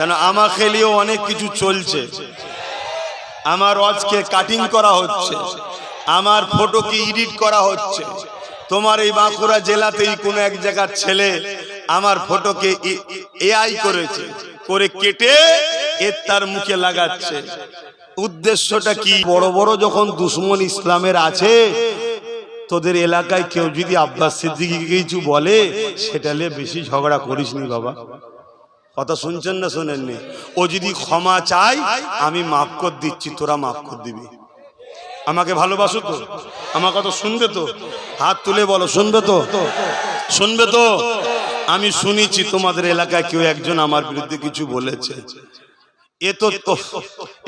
কেন আমা খেলিও অনেক কিছু চলছে। আমার ওয়াজকে কাটিং করা হচ্ছে, আমার ফটোকে এডিট করা হচ্ছে। তোমার এই বাঁকুড়া জেলাতেই কোনো এক জায়গার ছেলে আমার ফটোকে এআই করেছে, করে কেটে এর তার মুখে লাগাচ্ছে। উদ্দেশ্যটা কি? বড় বড় যখন দুশ্মন ইসলামের আছে, তোদের এলাকায় কেউ যদি আব্বাস সিদ্দিকীকে কিছু বলে, সেটা নিয়ে বেশি ঝগড়া করিসনি বাবা। কথা শুনছেন না শোনেননি? ও যদি ক্ষমা চাই, আমি মাফ করে দিচ্ছি, তোরা মাফ করে দিবি। আমাকে ভালোবাসো তো? আমার কথা শুনবে তো? হাত তুলে বলো, শুনবে তো? শুনবে তো? আমি শুনেছি তোমাদের এলাকায় কেউ একজন আমার বিরুদ্ধে কিছু বলেছে। এ তো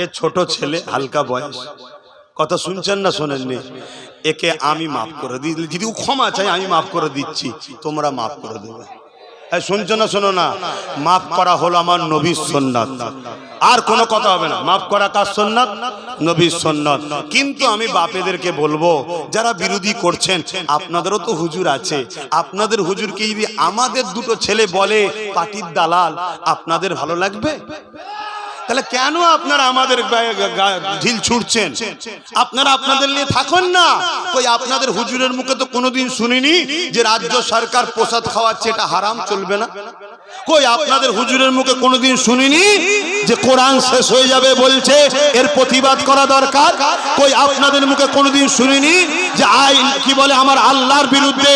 এ ছোট ছেলে, হালকা বয়স। কথা শুনছেন না শোনেননি? একে আমি মাফ করে দিই, যদি ও ক্ষমা চাই আমি মাফ করে দিচ্ছি, তোমরা মাফ করে দেবে। শুনছো না? শোনো না, মাফ করা হলো আমার নবীর সুন্নাত, আর কোনো কথা হবে না। মাফ করা কার সুন্নাত? নবীর সুন্নাত। কিন্তু আমি বাপেদেরকে বলবো, যারা বিরোধী করছেন, আপনাদেরও তো হুজুর আছে, আপনাদের হুজুরকে যদি আমাদের দুটো ছেলে বলে পাটির দালাল, আপনাদের ভালো লাগবে? তাহলে কেন আপনারা আমাদের ঢিল ছুটছেন? আপনারা আপনাদের নিয়ে থাকুন না। কই আপনাদের হুজুরের মুখে তো কোনোদিন শুনিনি যে রাজ্য সরকার প্রসাদ খাওয়াচ্ছে, এটা হারাম, চলবে না। কই আপনাদের হুজুরের মুখে কোনোদিন শুনিনি যে কোরআন শেষ হয়ে যাবে বলছে, এর প্রতিবাদ করা দরকার। কই আপনাদের মুখে কোনোদিন শুনিনি যে আইন কি বলে, আমার আল্লাহর বিরুদ্ধে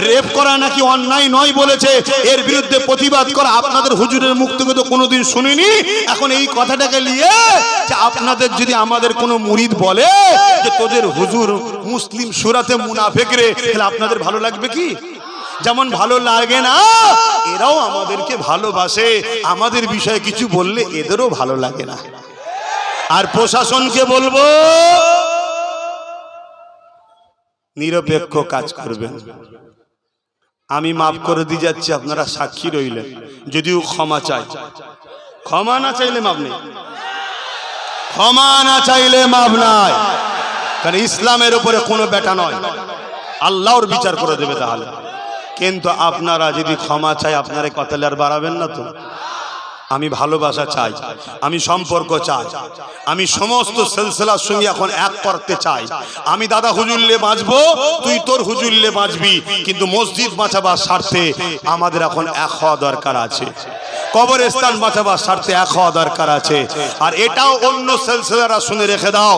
রেপ করা নাকি অন্যায় নয় বলেছে, এর বিরুদ্ধে প্রতিবাদ করা। আপনাদের হুজুরের মুখ থেকে তো কোনোদিন শুনিনি। এখন এই কথাটাকে নিয়ে যে আপনাদের যদি আমাদের কোনো মুরিদ বলে যে তোদের হুজুর মুসলিম সূরাতে মুনাফিক রে, তাহলে আপনাদের ভালো লাগবে কি? যেমন ভালো লাগে না, এরাও আমাদেরকে ভালোবাসে, আমাদের বিষয়ে কিছু বললে এদেরও ভালো লাগে না। আর প্রশাসনকে বলবো, নিরপেক্ষ কাজ করবেন। আমি মাফ করে দিয়ে যাচ্ছি, আপনারা সাক্ষী রইলেন। যদিও ক্ষমা চাই, ক্ষমা না চাইলে মাফ নেই, ক্ষমা না চাইলে মাফ নাই। কারণ ইসলামের উপরে কোনো বেটা নয়, আল্লাহর বিচার করে দেবে তাহলে। কিন্তু আপনারা যদি ক্ষমা চাই, আপনারা কথা আর বাড়াবেন না তো? আমি ভালোবাসা চাই, আমি সম্পর্ক চাই, আমি সমস্ত সিলসিলার সঙ্গে এখন এক করতে চাই। আমি দাদা হুজুরলে বাঁচবো, তুই তোর হুজুরলে বাঁচবি, কিন্তু মসজিদ বাঁচাবার স্বার্থে আমাদের এখন এক হওয়া দরকার আছে। কবরস্থান বাঁচাবার স্বার্থে এক হওয়া দরকার আছে। আর এটাও অন্য সিলসিলারা শুনে রেখে দাও,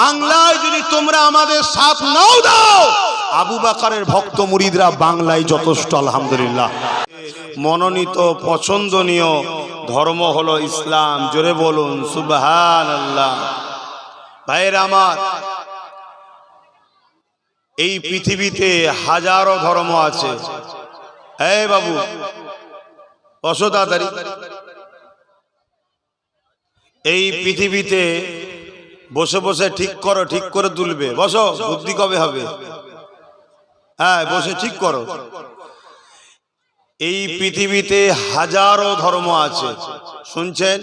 বাংলায় যদি তোমরা আমাদের সাথ নাও দাও, আবু বকরের ভক্ত মুরিদরা বাংলায় যথেষ্ট। আলহামদুলিল্লাহ। মনোনীত পছন্দনীয় ধর্ম হলো ইসলাম। জোরে বলুন সুবহানাল্লাহ। ভাইরা আমার, এই পৃথিবীতে হাজারো ধর্ম আছে। এই বাবু বসো তাড়াতাড়ি। এই পৃথিবীতে বসে বসে ঠিক করো, ঠিক করে তুলবে। বসো, বুদ্ধি কবে হবে? হ্যাঁ, বসে ঠিক করো। এই পৃথিবীতে হাজারো ধর্ম আছে, শুনছেন?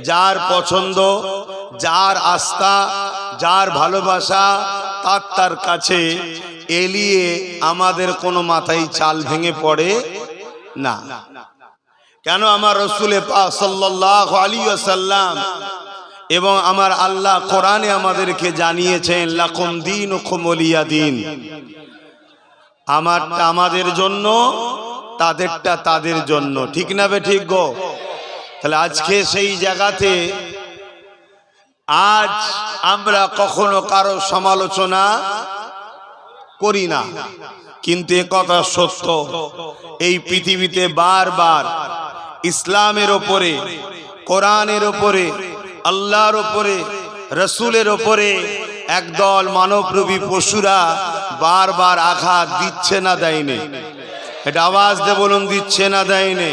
যার পছন্দ, যার আস্থা, যার ভালোবাসা, তার কাছে এলিয়ে আমাদের কোনো মাথায় চাল ভেঙে পড়ে না। কেন? আমার রাসূল পাক সাল্লাল্লাহু আলাইহি ওয়াসাল্লাম এবং আমার আল্লাহ কোরআনে আমাদেরকে জানিয়েছেন, লাকুম দীনুকুম ওয়ালিয়া দীন। আমারটা আমাদের জন্য, তাদেরটা তাদের জন্য। ঠিক না বে ঠিক গো? তাহলে আজকে সেই জায়গাতে আজ আমরা কখনো কারো সমালোচনা করি না, কিন্তু এ কথা সত্য, এই পৃথিবীতে বারবার ইসলামের ওপরে, কোরআনের ওপরে, আল্লাহর ওপরে, রাসূলের ওপরে একদল মানবরূপী পশুরা বারবার আঘাত দিচ্ছে না দেয়নি? এটা আওয়াজ দিয়ে বলুন, দিচ্ছে না দেয়নি?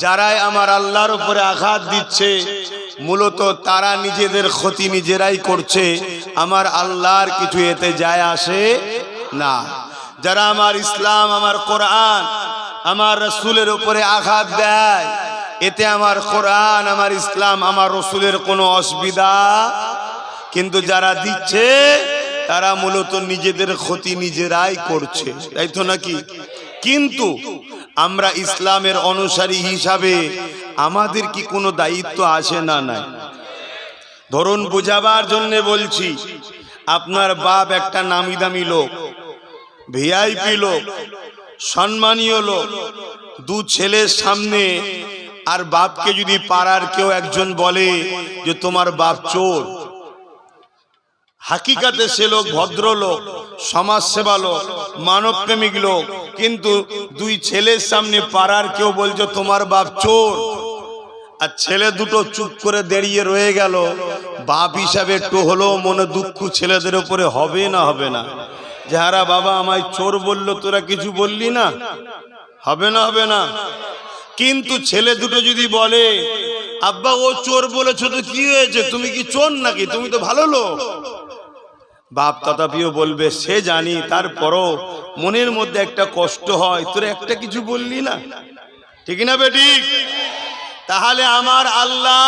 যারাই আমার আল্লাহর উপরে আঘাত দিচ্ছে, মূলত তারা নিজেদের ক্ষতি নিজেরাই করছে, আমার আল্লাহর কিছু এতে যায় আসে না। যারা আমার ইসলাম, আমার কোরআন, আমার রাসূলের উপরে আঘাত দেয়, এতে আমার কোরআন, আমার ইসলাম, আমার রাসূলের কোনো অসুবিধা। কিন্তু যারা দিচ্ছে, তারা মূলত নিজেদের ক্ষতি নিজেরাই করছে, তাই তো নাকি? কিন্তু আমরা ইসলামের অনুসারী হিসাবে আমাদের কি কোনো দায়িত্ব আছে না নাই? ধরুন বুঝাবার জন্য বলছি, আপনার বাপ একটা নামি দামি লোক, ভিআইপি লোক, সম্মানীয় লোক, দু ছেলের সামনে আর বাপকে যদি পাড়ার কেউ একজন বলে যে তোমার বাপ চোর, হাকিকাতে সে লোক ভদ্রলোক, সমাজসেবা লোক, মানবপ্রেমিক লোক, কিন্তু দুই ছেলের সামনে পাড়ার কেউ বলছে তোমার বাপ চোর, আর ছেলে দুটো চুপ করে দাঁড়িয়ে রয়ে গেল, বাপ হিসাবে একটু হলেও মনে দুঃখ ছেলেদের উপরে হবে না হবে না? যারা বাবা আমায় চোর বললো, তোরা কিছু বললি না, হবে না হবে না? কিন্তু ছেলে দুটো যদি বলে আব্বা ও চোর বলেছো তো কি হয়েছে, তুমি কি চোর নাকি, তুমি তো ভালো লোক, বাপ তথাপিও বলবে সে জানি, তারপরও মনের মধ্যে একটা কষ্ট হয়, তোরা একটা কিছু বললি না, ঠিক না বেঠিক? তাহলে আমার আল্লাহ,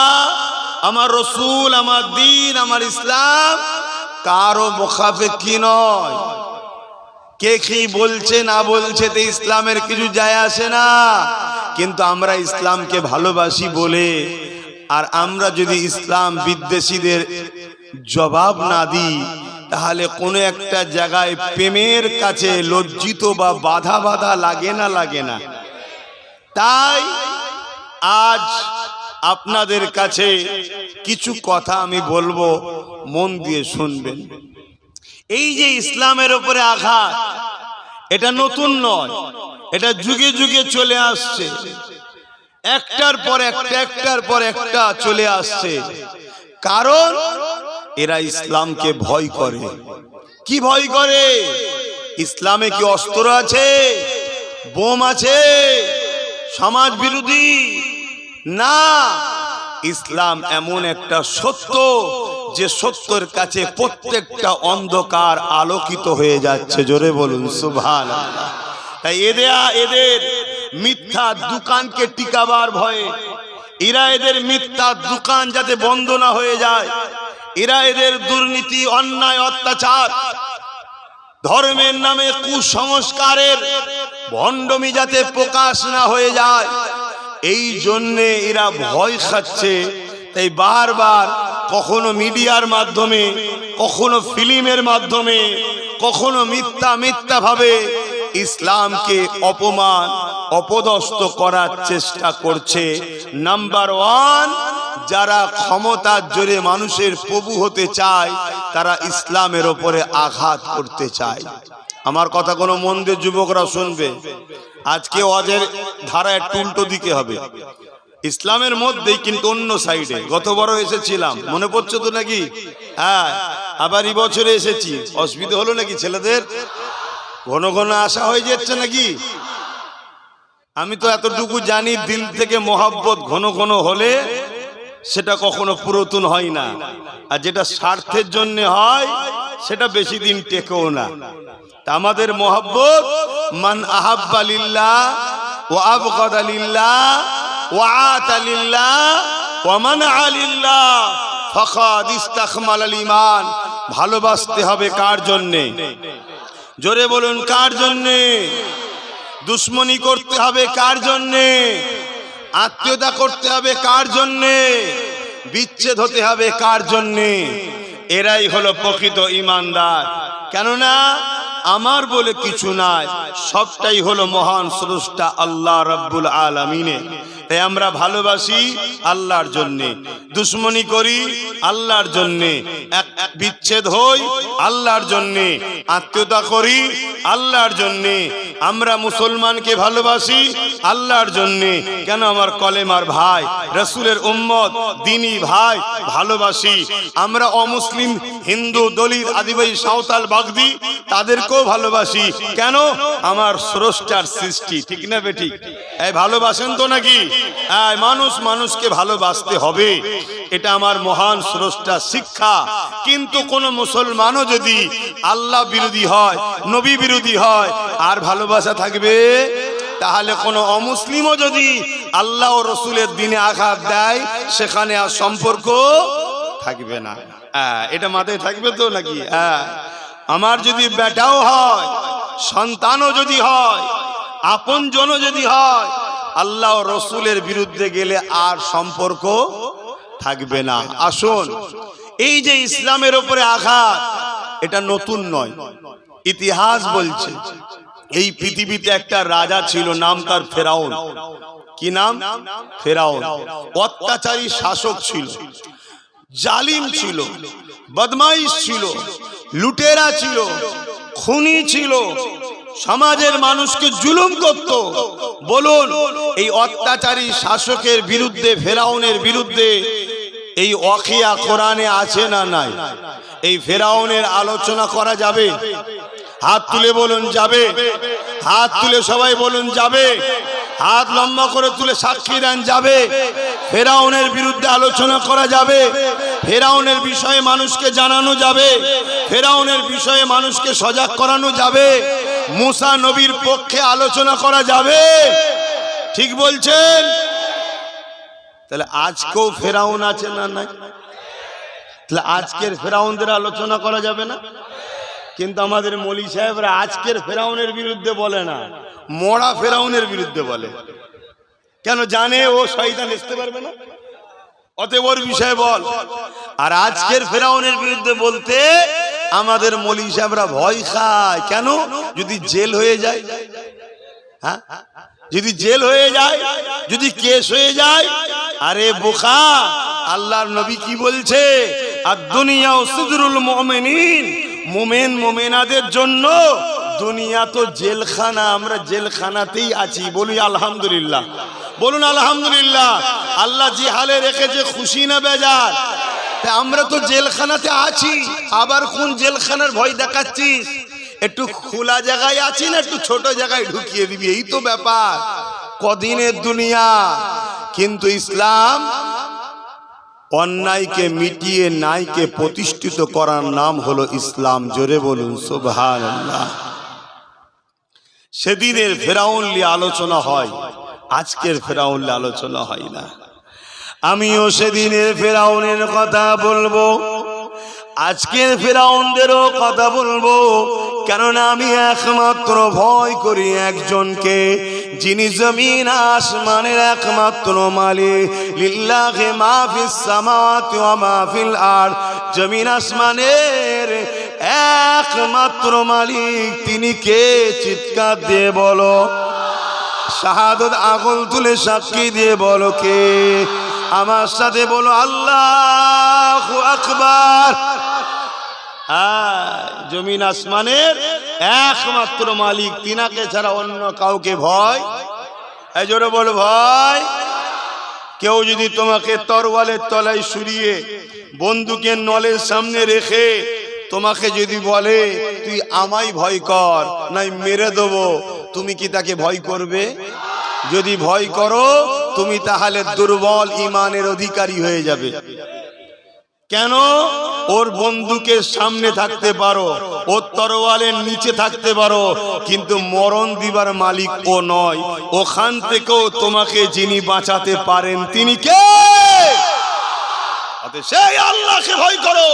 আমার রসুল, আমার দ্বীন, আমার ইসলাম কারো মুখাপেক্ষী নয়। কে কি বলছে না বলছে তে ইসলামের কিছু যায় আসে না, কিন্তু আমরা ইসলামকে ভালোবাসি বলে, আর আমরা যদি ইসলাম বিদ্বেষীদের জবাব না দিই, তাহলে কোনো একটা জায়গায় প্রেমের কাছে লজ্জিত বা বাধা বাধা লাগে না লাগে না? তাই আজ আপনাদের কাছে কিছু কথা আমি বলবো, মন দিয়ে শুনবেন। এই যে ইসলামের উপরে আঘাত, এটা নতুন নয়, এটা যুগে যুগে চলে আসছে, একটার পর একটা, একটার পর একটা চলে আসছে। কারণ এরা ইসলামকে ভয় করে। কি ভয় করে? ইসলামে কি অস্ত্র আছে, বোম আছে, সমাজ বিরোধী? না, ইসলাম এমন একটা সত্য যে সত্যের কাছে প্রত্যেকটা অন্ধকার আলোকিত হয়ে যাচ্ছে। জোরে বলুন সুবহানাল্লাহ। তাই এদের মিথ্যা দোকানকে টিকাবার ভয়ে, এরা এদের মিথ্যা দোকান যাতে বন্ধ না হয়ে যায়, এরা এদের দুর্নীতি, অন্যায়, অত্যাচার, ধর্মের নামে কুসংস্কারের ভণ্ডমি যাতে প্রকাশ না হয়ে যায়, এই জন্যে এরা ভয় খাচ্ছে। তাই বারবার কখনো মিডিয়ার মাধ্যমে, কখনো ফিল্মের মাধ্যমে, কখনো মিথ্যা ভাবে ইসলামকে অপমান, অপদস্থ করার চেষ্টা করছে। নাম্বার ওয়ান, যারা ক্ষমতার জোরে মানুষের প্রভু হতে চায়, তারা ইসলামের ওপরে আঘাত করতে চায়। আমার কথা কোনো মন দিয়ে যুবকরা শুনবে, আজকে ওদের ধারা একটু উল্টো দিকে হবে, ইসলামের মধ্যেই কিন্তু অন্য সাইডে। গতবারও এসেছিলাম, মনে পড়ছে তো নাকি? হ্যাঁ, আবার এই বছরে এসেছি। অসুবিধা হলো নাকি ছেলেদের? ঘন ঘন আসা হয়ে যাচ্ছে নাকি? আমি তো এতটুকু জানি, দিল থেকে মহব্বত ঘন ঘন হলে সেটা কখনো পুরাতন হয় না, আর যেটা স্বার্থের জন্য হয় সেটা বেশি দিন টেকেও না। তা আমাদের মহব্বত, মান আহাব্বা লিল্লাহ ওয়া আবগাদা লিল্লাহ ওয়া আতা লিল্লাহ ওয়া মানআ লিল্লাহ ফাকাদ ইস্তাকমালাল ঈমান। ভালোবাসতে হবে কার জন্যে? জোরে বলুন, কার জন্যে? দুশ্মনী করতে হবে কার জন্যে? আত্মীয়তা করতে হবে কার জন্যে? বিচ্ছেদ হতে হবে কার জন্যে? এরাই হলো প্রকৃত ঈমানদার। কেননা আমার বলে কিছু নাই, সবটাই হলো মহান স্রষ্টা আল্লাহ রাব্বুল আলামিনের। তাই আমরা ভালোবাসি আল্লাহর জন্যে, দুশ্মনী করি আল্লাহর জন্যে, বিচ্ছেদ হই আল্লাহর জন্যে, আত্মীয়তা করি আল্লাহর জন্যে। আমরা মুসলমানকে ভালোবাসি আল্লাহর জন্যে। কেন? আমার কলেমার ভাই, রাসূলের উম্মত, দ্বীনি ভাই ভালোবাসি। আমরা অমুসলিম, হিন্দু, দলিত, আদিবাসী, সাঁওতাল, বাগদি তাদেরকেও ভালোবাসি। কেন? আমার স্রষ্টার সৃষ্টি, ঠিক না বেঠিক? এই ভালোবাসেন তো নাকি? মানুষ মানুষকে ভালোবাসতে হবে, এটা আমার মহান স্রষ্টার শিক্ষা। কিন্তু কোন মুসলমানও যদি আল্লাহ বিরোধী হয়, নবী বিরোধী হয়, আর ভালোবাসা থাকবে? তাহলে কোন অমুসলিমও যদি আল্লাহ ও রসুলের দিনে আঘাত দেয়, সেখানে আর সম্পর্ক থাকবে না। এটা মাথায় থাকবে তো নাকি? আমার যদি বেটাও হয়, সন্তানও যদি হয়, আপনজনও যদি হয়, আল্লাহ ও রসুলের বিরুদ্ধে গেলে আর সম্পর্ক থাকবে না। আসুন, এই যে ইসলামের উপরে আঘাত, এটা নতুন নয়, ইতিহাস বলছে। এই পৃথিবীতে একটা রাজা ছিল, নাম তার ফেরাউন। কি নাম? ফেরাউন। অত্যাচারী শাসক ছিল, জালিম ছিল, বদমাইশ ছিল, লুটেরা ছিল, খুনি ছিল, সমাজের মানুষকে জুলুম করত। বলুন, এই অত্যাচারী শাসকের বিরুদ্ধে, ফেরাউনের বিরুদ্ধে এই ওয়াকিয়া কোরআনে আছে না নাই? এই ফেরাউনের আলোচনা করা যাবে? হাত তুলে বলুন যাবে। হাত তুলে সবাই বলুন যাবে। হাত লম্বা করে তুলে সাক্ষী দেন যাবে। ফেরাউনের বিরুদ্ধে আলোচনা করা যাবে, ফেরাউনের বিষয়ে মানুষকে জানানো যাবে, ফেরাউনের বিষয়ে মানুষকে সজাগ করানো যাবে, মুসা নবীর পক্ষে আলোচনা করা যাবে। ঠিক বলছেন? তাহলে আজকেও ফেরাউন আছে না নাই? তাহলে আজকের ফেরাউনদের আলোচনা করা যাবে না? কিন্তু আমাদের মৌলী সাহেবরা আজকের ফেরাউনের বিরুদ্ধে বলে না, মরা ফেরাউনের বিরুদ্ধে বলে। কেন? জানে ও শয়তান আসতে পারবে না, অতএব ওর বিষয়ে বল। আর আজকের ফেরাউনের বিরুদ্ধে বলতে আমাদের মৌলী সাহেবরা ভয় খায়। কেন? যদি জেল হয়ে যায়, হ্যাঁ, যদি জেল হয়ে যায়, যদি কেস হয়ে যায়। আরে বোকা, আল্লাহর নবী কি বলছে? আদ-দুনিয়া সিজরুল মুমিনিন, মুমিন মুমিনাদের জন্য দুনিয়া তো জেলখানা, আমরা জেলখানাতেই আছি। বলি আলহামদুলিল্লাহ, বলুন আলহামদুলিল্লাহ। আল্লাহ যে হালে রেখেছে, খুশি না বেজার? তা আমরা তো জেলখানাতে আছি, আবার কোন জেলখানার ভয় দেখাচ্ছিস? একটু খোলা জায়গায় আছি না একটু ছোট জায়গায় ঢুকিয়ে দিবি, এই তো ব্যাপার। কদিনের দুনিয়া। কিন্তু ইসলাম অন্যায়কে মিটিয়ে ন্যায়কে প্রতিষ্ঠিত করার নাম হলো ইসলাম। জোরে বলুন সুবহানাল্লাহ। সেদিনের ফেরাউন নিয়ে আলোচনা হয়, আজকের ফেরাউন নিয়ে আলোচনা হয় না। আমিও সেদিনের ফেরাউনের কথা বলবো, আজকের ফেরাউনদেরও কথা বলবো। কেননা আমি একমাত্র ভয় করি একজনকে, যিনি জমিন আসমানের একমাত্র মালিক। লিল্লাহি মা ফিস সামাওয়াতি ওয়া মা ফিল আরদ, জমিন আসমানের একমাত্র মালিক তিনি কে? চিৎকার দিয়ে বলো, শাহাদত আগুন তুলে সাক্ষী দিয়ে বলো কে? আমার সাথে বলো আল্লাহু আকবার। জমিন আসমানের একমাত্র মালিক, তিনাকে ছাড়া অন্য কাউকে ভয়। এই জোরে বলো ভয়। কেউ যদি তোমাকে তরোয়ালের তলায় শুরিয়ে, বন্দুকের নলের সামনে রেখে তোমাকে যদি বলে তুই আমায় ভয় কর, নাই মেরে দেবো, তুমি কি তাকে ভয় করবে? যদি ভয় করো তুমি তাহলে দুর্বল ইমানের অধিকারী হয়ে যাবে। কেন? ওর বন্দুকের সামনে থাকতে পারো, ওর তরোয়ালের নিচে থাকতে পারো, কিন্তু মরণ দিবার মালিক ও নয়। ওখান থেকেও তোমাকে যিনি বাঁচাতে পারেন তিনি কে? সেই আল্লাহকে ভয় করো।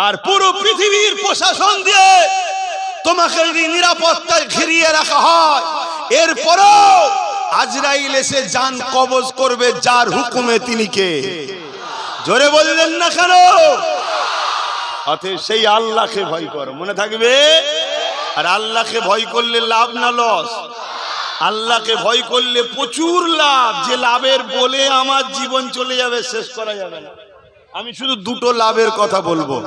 আর পুরো পৃথিবীর প্রশাসন দিয়ে তোমাকে যদি নিরাপত্তায় ঘিরিয়ে রাখা হয়, এরপরও আজরাইল এসে জান কবজ করবে যার হুকুমে তিনি কে? জোরে বললেন না কেন? অতএব সেই আল্লাহকে ভয় করো, মনে থাকবে। আর আল্লাহকে ভয় করলে লাভ না লস? আল্লাহকে ভয় করলে প্রচুর লাভ, যে লাভের বলে আমার জীবন চলে যাবে, শেষ করা যাবে না। আমি শুধু দুটো লাভের কথা বলবো।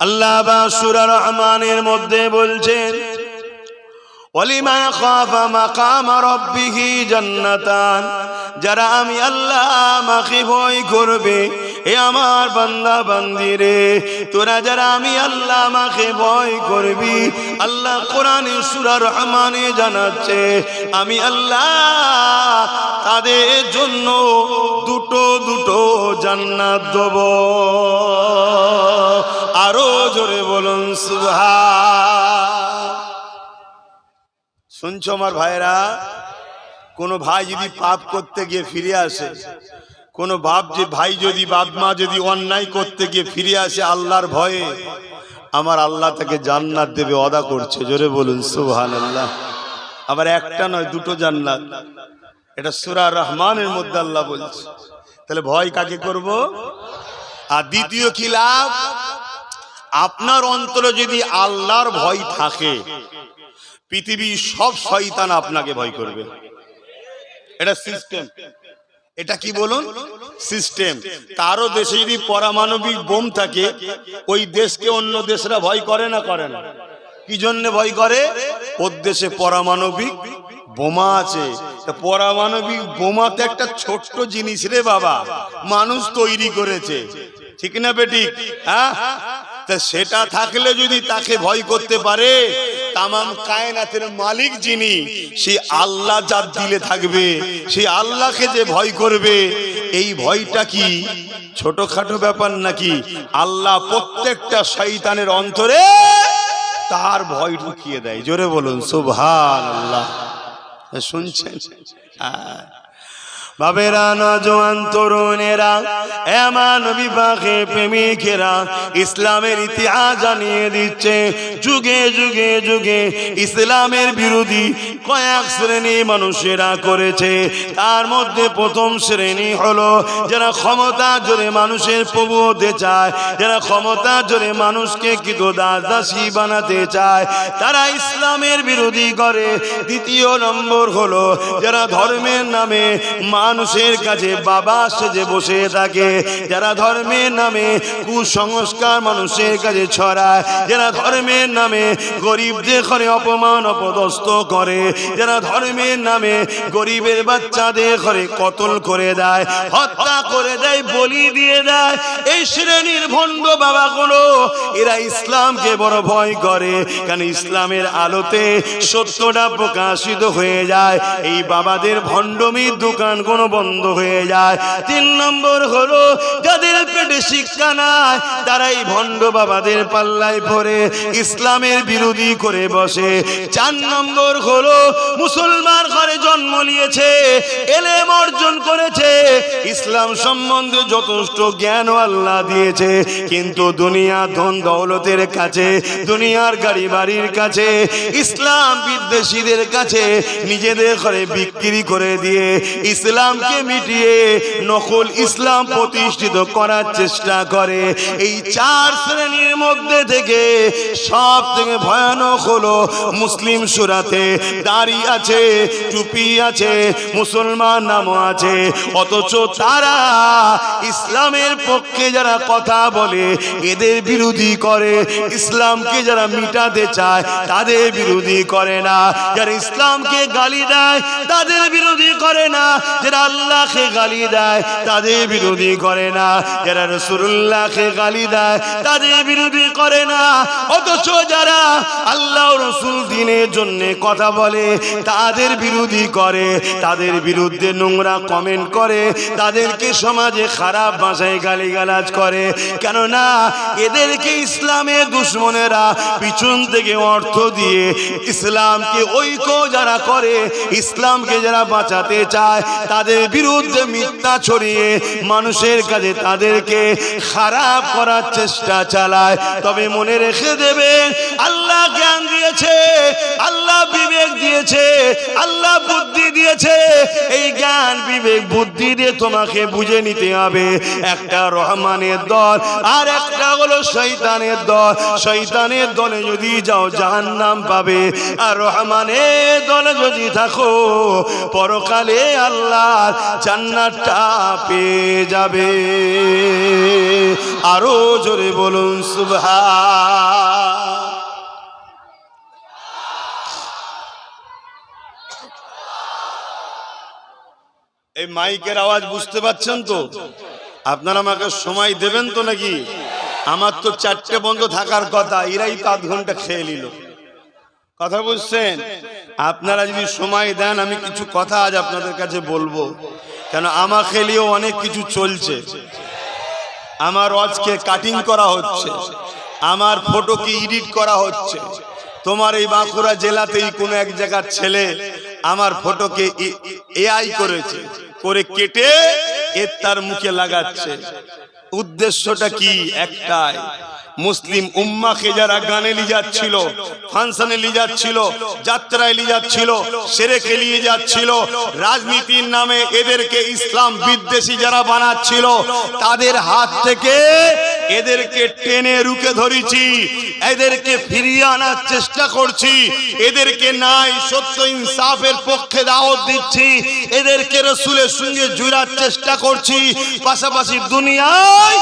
আল্লাহ বা সূরা রহমানের মধ্যে বলছেন, ওয়ালিমান খাফা মাকাম রাব্বিহি জান্নাতান, যারা আমি আল্লাহ আমাকে ভয় করবে, এ আমার বান্দা বান্দিরে, তোরা যারা আমি আল্লাহ আমাকে ভয় করবি, আল্লাহ কোরআনে সূরা রহমানে জানাচ্ছে আমি আল্লাহ তাদের জন্য দুটো দুটো জান্নাত দেব। আরো জোরে বলুন সুবহান। শুনছো আমার ভাইরা? কোন ভাই যদি পাপ করতে গিয়ে ফিরে আসে, কোন ভাই যদি বাপ মা যদি অন্যায় করতে গিয়ে ফিরে আসে আল্লাহর ভয়ে, আমার আল্লাহ তাকে জান্নাত দেবে, ওয়াদা করছে। জোরে বলুন সুবহানাল্লাহ। আবার একটা নয় দুটো জান্নাত। এটা সূরা রহমানের মধ্যে আল্লাহ বলছে। তাহলে ভয় কাকে করব? আর দ্বিতীয় কি লাভ? আপনার অন্তরে যদি আল্লাহর ভয় থাকে, পৃথিবীর সব শয়তান আপনাকে ভয় করবে। এটা সিস্টেম। এটা কি বলুন? সিস্টেম। কারো দেশে যদি পারমাণবিক বোম থাকে, ওই দেশকে অন্য দেশরা ভয় করে না? করে না। কি জন্য ভয় করে? ওর দেশে পারমাণবিক বোমা আছে। পারমাণবিক বোমা তো একটা ছোট্ট জিনিস রে বাবা, মানুষ তৈরি করেছে, ঠিক না বেঠিক? হ্যাঁ, তা সেটা থাকলে যদি তাকে ভয় করতে পারে, তামাম কায়নাতের মালিক যিনি, সেই আল্লাহ যার দিলে থাকবে, সেই আল্লাহকে যে ভয় করবে, এই ভয়টা কি ছোটখাটো ব্যাপার নাকি? আল্লাহ প্রত্যেকটা শয়তানের অন্তরে তার ভয় ঢুকিয়ে দেয়। জোরে বলুন সুবহানাল্লাহ। শুনছেন? বাবেরা, নওজোয়ান তরুণেরা, এমন নবী পাকের প্রেমিকেরা, ইসলামের ইতিহাস জানিয়ে দিচ্ছে। যুগে যুগে যুগে ইসলামের বিরোধী কয়েক শ্রেণী মানুষেরা করেছে। তার মধ্যে প্রথম শ্রেণী হলো যারা ক্ষমতা জোরে মানুষের প্রভু হতে চায়, যারা ক্ষমতা জোরে মানুষকে কৃতদাস দাসী বানাতে চায়, তারা ইসলামের বিরোধী করে। দ্বিতীয় নম্বর হলো যারা ধর্মের নামে মানুষের কাছে বাবা সেজে বসে থাকে, যারা ধর্মের নামে কুসংস্কার মানুষের কাছে ছড়ায়, যারা ধর্মের নামে গরিবদের ঘরে অপমান অপদস্থ করে, যারা ধর্মের নামে গরিবের বাচ্চাদের ঘরে কতল করে দেয়, হত্যা করে দেয়, বলি দিয়ে দেয়। এই শ্রেণীর ভণ্ড বাবাগুলো এরা ইসলামকে বড় ভয় করে, কারণ ইসলামের আলোতে সত্যটা প্রকাশিত হয়ে যায়। এই বাবাদের ভণ্ডমির দোকান বন্ধ হয়ে যায়। তিন নম্বর হলো যাদের পেটে শিক্ষা নাই, তারাই ভণ্ড বাবাদের পাল্লায় পড়ে ইসলামের বিরোধী করে বসে। চার নম্বর হলো মুসলমান ঘরে জন্ম নিয়েছে, এলেম অর্জন করেছে, ইসলাম সম্বন্ধে যথেষ্ট জ্ঞান আল্লাহ দিয়েছে, কিন্তু দুনিয়া ধন দৌলতের কাছে, দুনিয়ার গাড়ি বাড়ির কাছে, ইসলাম বিদ্বেষীদের কাছে নিজেদের ঘরে বিক্রি করে দিয়ে ইসলামকে মিটিয়ে নকল ইসলাম প্রতিষ্ঠিত করার চেষ্টা করে। এই চার শ্রেণীর মধ্যে থেকে সব থেকে ভয়ানক হলো মুসলিম সুরাতে দাড়ি আছে, টুপি আছে, মুসলমান নামও আছে, অথচ তারা ইসলামের পক্ষে যারা কথা বলে এদের বিরোধী করে, ইসলামকে যারা মিটাতে চায় তাদের বিরোধী করে না, যারা ইসলামকে গালি দেয় তাদের বিরোধী করে না, যারা আল্লাহকে গালি দেয় তাদের বিরোধী করে না, যারা রাসূলুল্লাহকে গালি দেয় তাদের বিরোধী করে না, অথচ যারা আল্লাহ রাসূল দ্বীনের জন্য কথা বলে তাদের বিরোধী করে, তাদের বিরুদ্ধে নোংরা কমেন্ট করে, তাদেরকে সমাজে খারাপ ভাষায় গালিগালাজ করে। কেননা এদেরকে ইসলামের দুশমনেরা পিছন থেকে অর্থ দিয়ে ইসলামকে ঐক্য যারা করে, ইসলামকে যারা বাঁচাতে চায় তাদের বিরুদ্ধে মিথ্যা ছড়িয়ে মানুষের কাছে তাদেরকে খারাপ করার চেষ্টা চালায়। তবে মনে রেখে দেবেন, আল্লাহ জ্ঞান দিয়েছে, আল্লাহ বিবেক দিয়েছে, আল্লাহ বুদ্ধি দিয়েছে। এই জ্ঞান বিবেক বুদ্ধি দিয়ে তোমাকে বুঝে নিতে হবে একটা রহমানের দল আর একটা হলো শয়তানের দল। শয়তানের দলে যদি যাও জাহান্নাম পাবে, আর রহমানের দলে যদি থাকো পরকালে আল্লাহর জান্নাতটা পেয়ে যাবে। আরো জোরে বলুন সুবহান। এই মাইকের আওয়াজ বুঝতে পাচ্ছেন তো? আপনারা আমাকে সময় দেবেন তো নাকি? আমার তো 4টে বন্ধ থাকার কথা, এরাই তো আধ ঘন্টা খেয়ে নিল। কথা বুঝছেন? আপনারা যদি সময় দেন আমি কিছু কথা আজ আপনাদের কাছে বলবো, কেন আমার খেলিও অনেক কিছু চলছে। আমার ওয়াজকে কাটিং করা হচ্ছে, আমার ফটোকে এডিট করা হচ্ছে। তোমার এই বাঁকুড়া জেলাতেই কোনো এক জায়গার ছেলে আমার ফটোকে এআই করেছে, করে কেটে এর তার মুখে লাগাচ্ছে। উদ্দেশ্যটা কি? একটাই, মুসলিম উম্মাকে যারা গানে নিয়ে যাচ্ছিল, ফাংশনে নিয়ে যাচ্ছিল, যাত্রায় নিয়ে যাচ্ছিল, সেরেকে নিয়ে যাচ্ছিল, রাজনীতির নামে এদেরকে ইসলাম বিদ্বেষী যারা বানাচ্ছিল, তাদের হাত থেকে এদেরকে টেনে রুখে ধরেছি, এদেরকে ফিরিয়ে আনার চেষ্টা করছি, এদেরকে নাই সত্য ইনসাফের পক্ষে দাওয়াত দিচ্ছি, এদেরকে রাসূলের সঙ্গে জুড়ার চেষ্টা করছি, পাশাপাশি দুনিয়ায়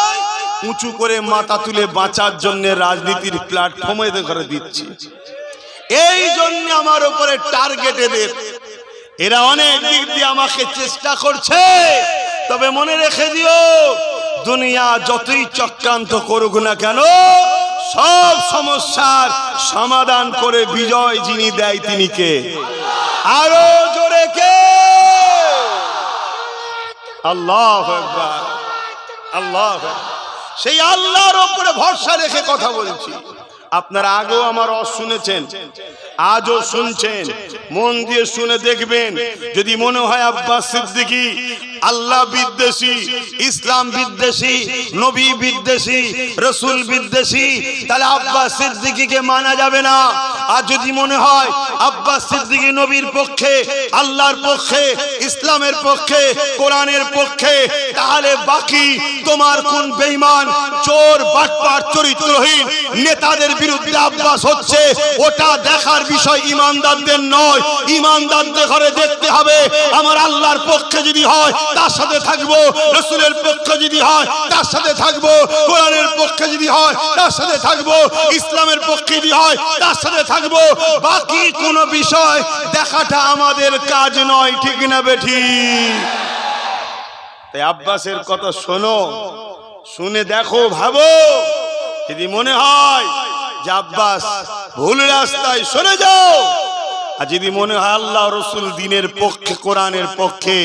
উঁচু করে মাথা তুলে বাঁচার জন্য রাজনীতির প্ল্যাটফর্মে করে দিচ্ছি। এই জন্য আমার উপরে টার্গেট এদের, এরা অনেক দিক দিয়ে আমাকে চেষ্টা করছে। তবে মনে রেখে দিও, দুনিয়া যতই চক্রান্ত করুক না কেন, সব সমস্যার সমাধান করে বিজয় যিনি দেয় তিনি কে? আরো জোরে কে? আল্লাহু আকবার, আল্লাহু আকবার। সেই আল্লাহর উপরে ভরসা রেখে কথা বলছি। আপনারা আগেও আমার শুনেছেন, আজও শুনছেন, মন দিয়ে শুনে দেখবেন। যদি মনে হয় আব্বাস সিদ্দিকী আল্লাহ বিদ্বেষী, ইসলাম বিদ্বেষী, নবী বিদ্বেষী, রাসূল বিদ্বেষী, তাহলে আব্বাস সিদ্দিকীকে মানা যাবে না। আর যদি মনে হয় আব্বাস সিদ্দিকী নবীর পক্ষে, আল্লাহর পক্ষে, ইসলামের পক্ষে, কোরআনের পক্ষে, তাহলে বাকি তোমার কোন বেঈমান, চোর, বাটপার, চরিত্রহীন নেতাদের বিরুদ্ধে আব্বাস হচ্ছে, ওটা দেখার বিষয় ইমানদারদের নয়। ইমানদারদের ঘরে দেখতে হবে আমার আল্লাহর পক্ষে যদি হয় তার সাথে থাকবো, রাসূলের পক্ষে যদি হয় তার সাথে থাকবো, কোরআনের পক্ষে যদি হয় তার সাথে থাকবো, ইসলামের পক্ষে যদি হয় তার সাথে থাকবো। বাকি কোন বিষয় দেখাটা আমাদের কাজ নয়, ঠিক না বেঠি? তাই আব্বাসের কথা শোনো, শুনে দেখো, ভাবো। যদি মনে হয় যে আব্বাস ভুল রাস্তায় সরে যাও, আর যদি মনে হয় আল্লাহ রাসূল দ্বীনের পক্ষে, কোরআনের পক্ষে,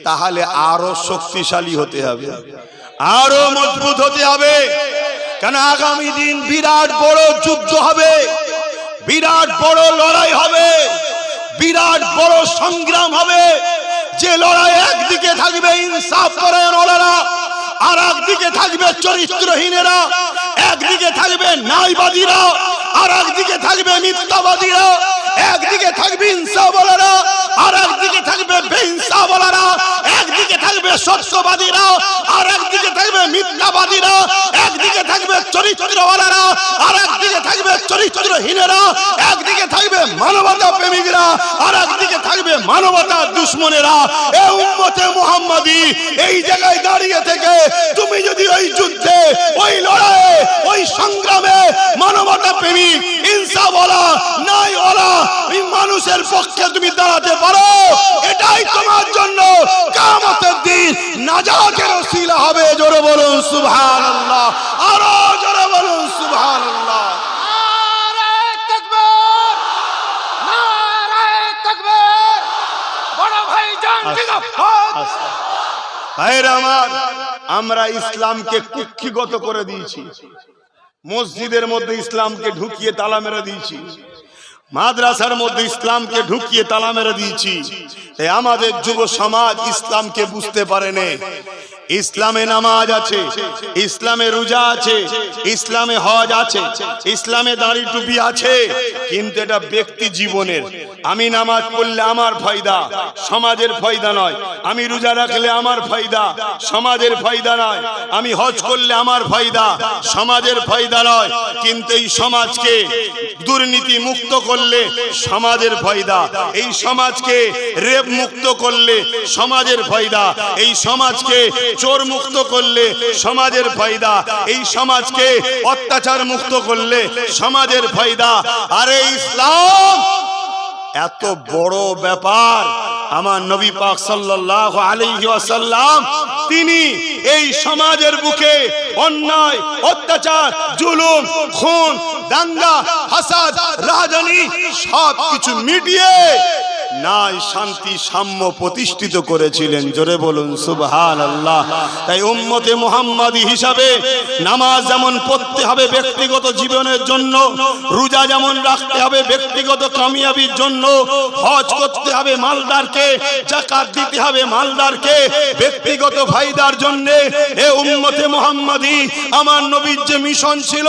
তাহলে আরো শক্তিশালী হতে হবে, আরো মজবুত হতে হবে। কেন আগামী দিন বিরাট বড় যুদ্ধ হবে, বিরাট বড় লড়াই হবে, বিরাট বড় সংগ্রাম হবে। যে লড়াই একদিকে থাকবে ইনসাফ পরায়ণ ওলারা, আর একদিকে থাকবে চরিত্রহীনেরা, একদিকে থাকবে ন্যায়বাদীরা, আর একদিকে থাকবে মিথ্যাবাদীরা, একদিকে থাকবে ইনসাফওয়ালারা, আর একদিকে থাকবে বেইনসাফওয়ালারা, একদিকে থাকবে সত্যবাদীরা, আর একদিকে থাকবে মিথ্যাবাদীরা, একদিকে থাকবে চরিত্রওয়ালারা, আর একদিকে থাকবে চরিত্রহীনেরা, একদিকে থাকবে মানবতা প্রেমিকরা, আর একদিকে থাকবে মানবতা দুশমনেরা। এই উম্মতে মুহাম্মাদি এই জায়গায় দাঁড়িয়ে থেকে তুমি যদি ওই যুদ্ধে, ওই লড়াইয়ে, ওই সংগ্রামে মানবতা প্রেমিক, ইনসাফওয়ালা, ন্যায়ওয়ালা মানুষের পক্ষে তুমি দাঁড়াতে পারো, এটাই তোমার জন্য কিয়ামতের দিন নাজাতের ওসিলা হবে। জোরে বলুন সুবহানাল্লাহ, আরো জোরে বলুন সুবহানাল্লাহ। নারে তাকবীর, নারে তাকবীর, বড় ভাই জান জিন্দাবাদ। ভাইরা আমার, আমরা ইসলামকে কুক্ষিগত করে দিয়েছি, মসজিদের মধ্যে ইসলামকে ঢুকিয়ে তালা মেরে দিয়েছি, মাদ্রাসার মধ্যে ইসলামকে ঢুকিয়ে তালা মেরে দিয়েছি। তাই আমাদের যুব সমাজ ইসলামকে বুঝতে পারে না। ইসলামে নামাজ আছে, ইসলামে রোজা আছে, ইসলামে হজ আছে, ইসলামে দাড়ি টুপি আছে, কিন্তু এটা ব্যক্তি জীবনের। আমি নামাজ পড়লে আমার ফায়দা, সমাজের ফায়দা নয়। আমি রোজা রাখলে আমার ফায়দা, সমাজের ফায়দা নয়। আমি হজ করলে আমার ফায়দা, সমাজের ফায়দা নয়। কিন্তু এই সমাজকে দুর্নীতি মুক্ত করলে সমাজের ফায়দা, এই সমাজকে রেপ মুক্ত করলে সমাজের ফায়দা, এই সমাজকে চোর মুক্ত করলে সমাজের ফায়দা, এই সমাজকে অত্যাচার মুক্ত করলে সমাজের ফায়দা। আরে ইসলাম এত বড় ব্যাপার, আমার নবী পাক সাল্লাল্লাহু আলাইহি ওয়াসাল্লাম তিনি এই সমাজের বুকে অন্যায়, অত্যাচার, জুলুম, খুন, দাঙ্গা, ফাসাদ, রাজনী সবকিছু মিটিয়ে নাই শান্তি সাম্য প্রতিষ্ঠিত করেছিলেন। জোরে বলুন সুবহানাল্লাহ। তাই উম্মতে মুহাম্মাদি হিসাবে নামাজ যেমন পড়তে হবে ব্যক্তিগত জীবনের জন্য, রোজা যেমন রাখতে হবে ব্যক্তিগত কামিয়াবির জন্য, হজ করতে হবে মালদারকে, যাকাত দিতে হবে মালদারকে ব্যক্তিগত ফায়দার জন্য। এ উম্মতে মুহাম্মাদি আমার নবীর যে মিশন ছিল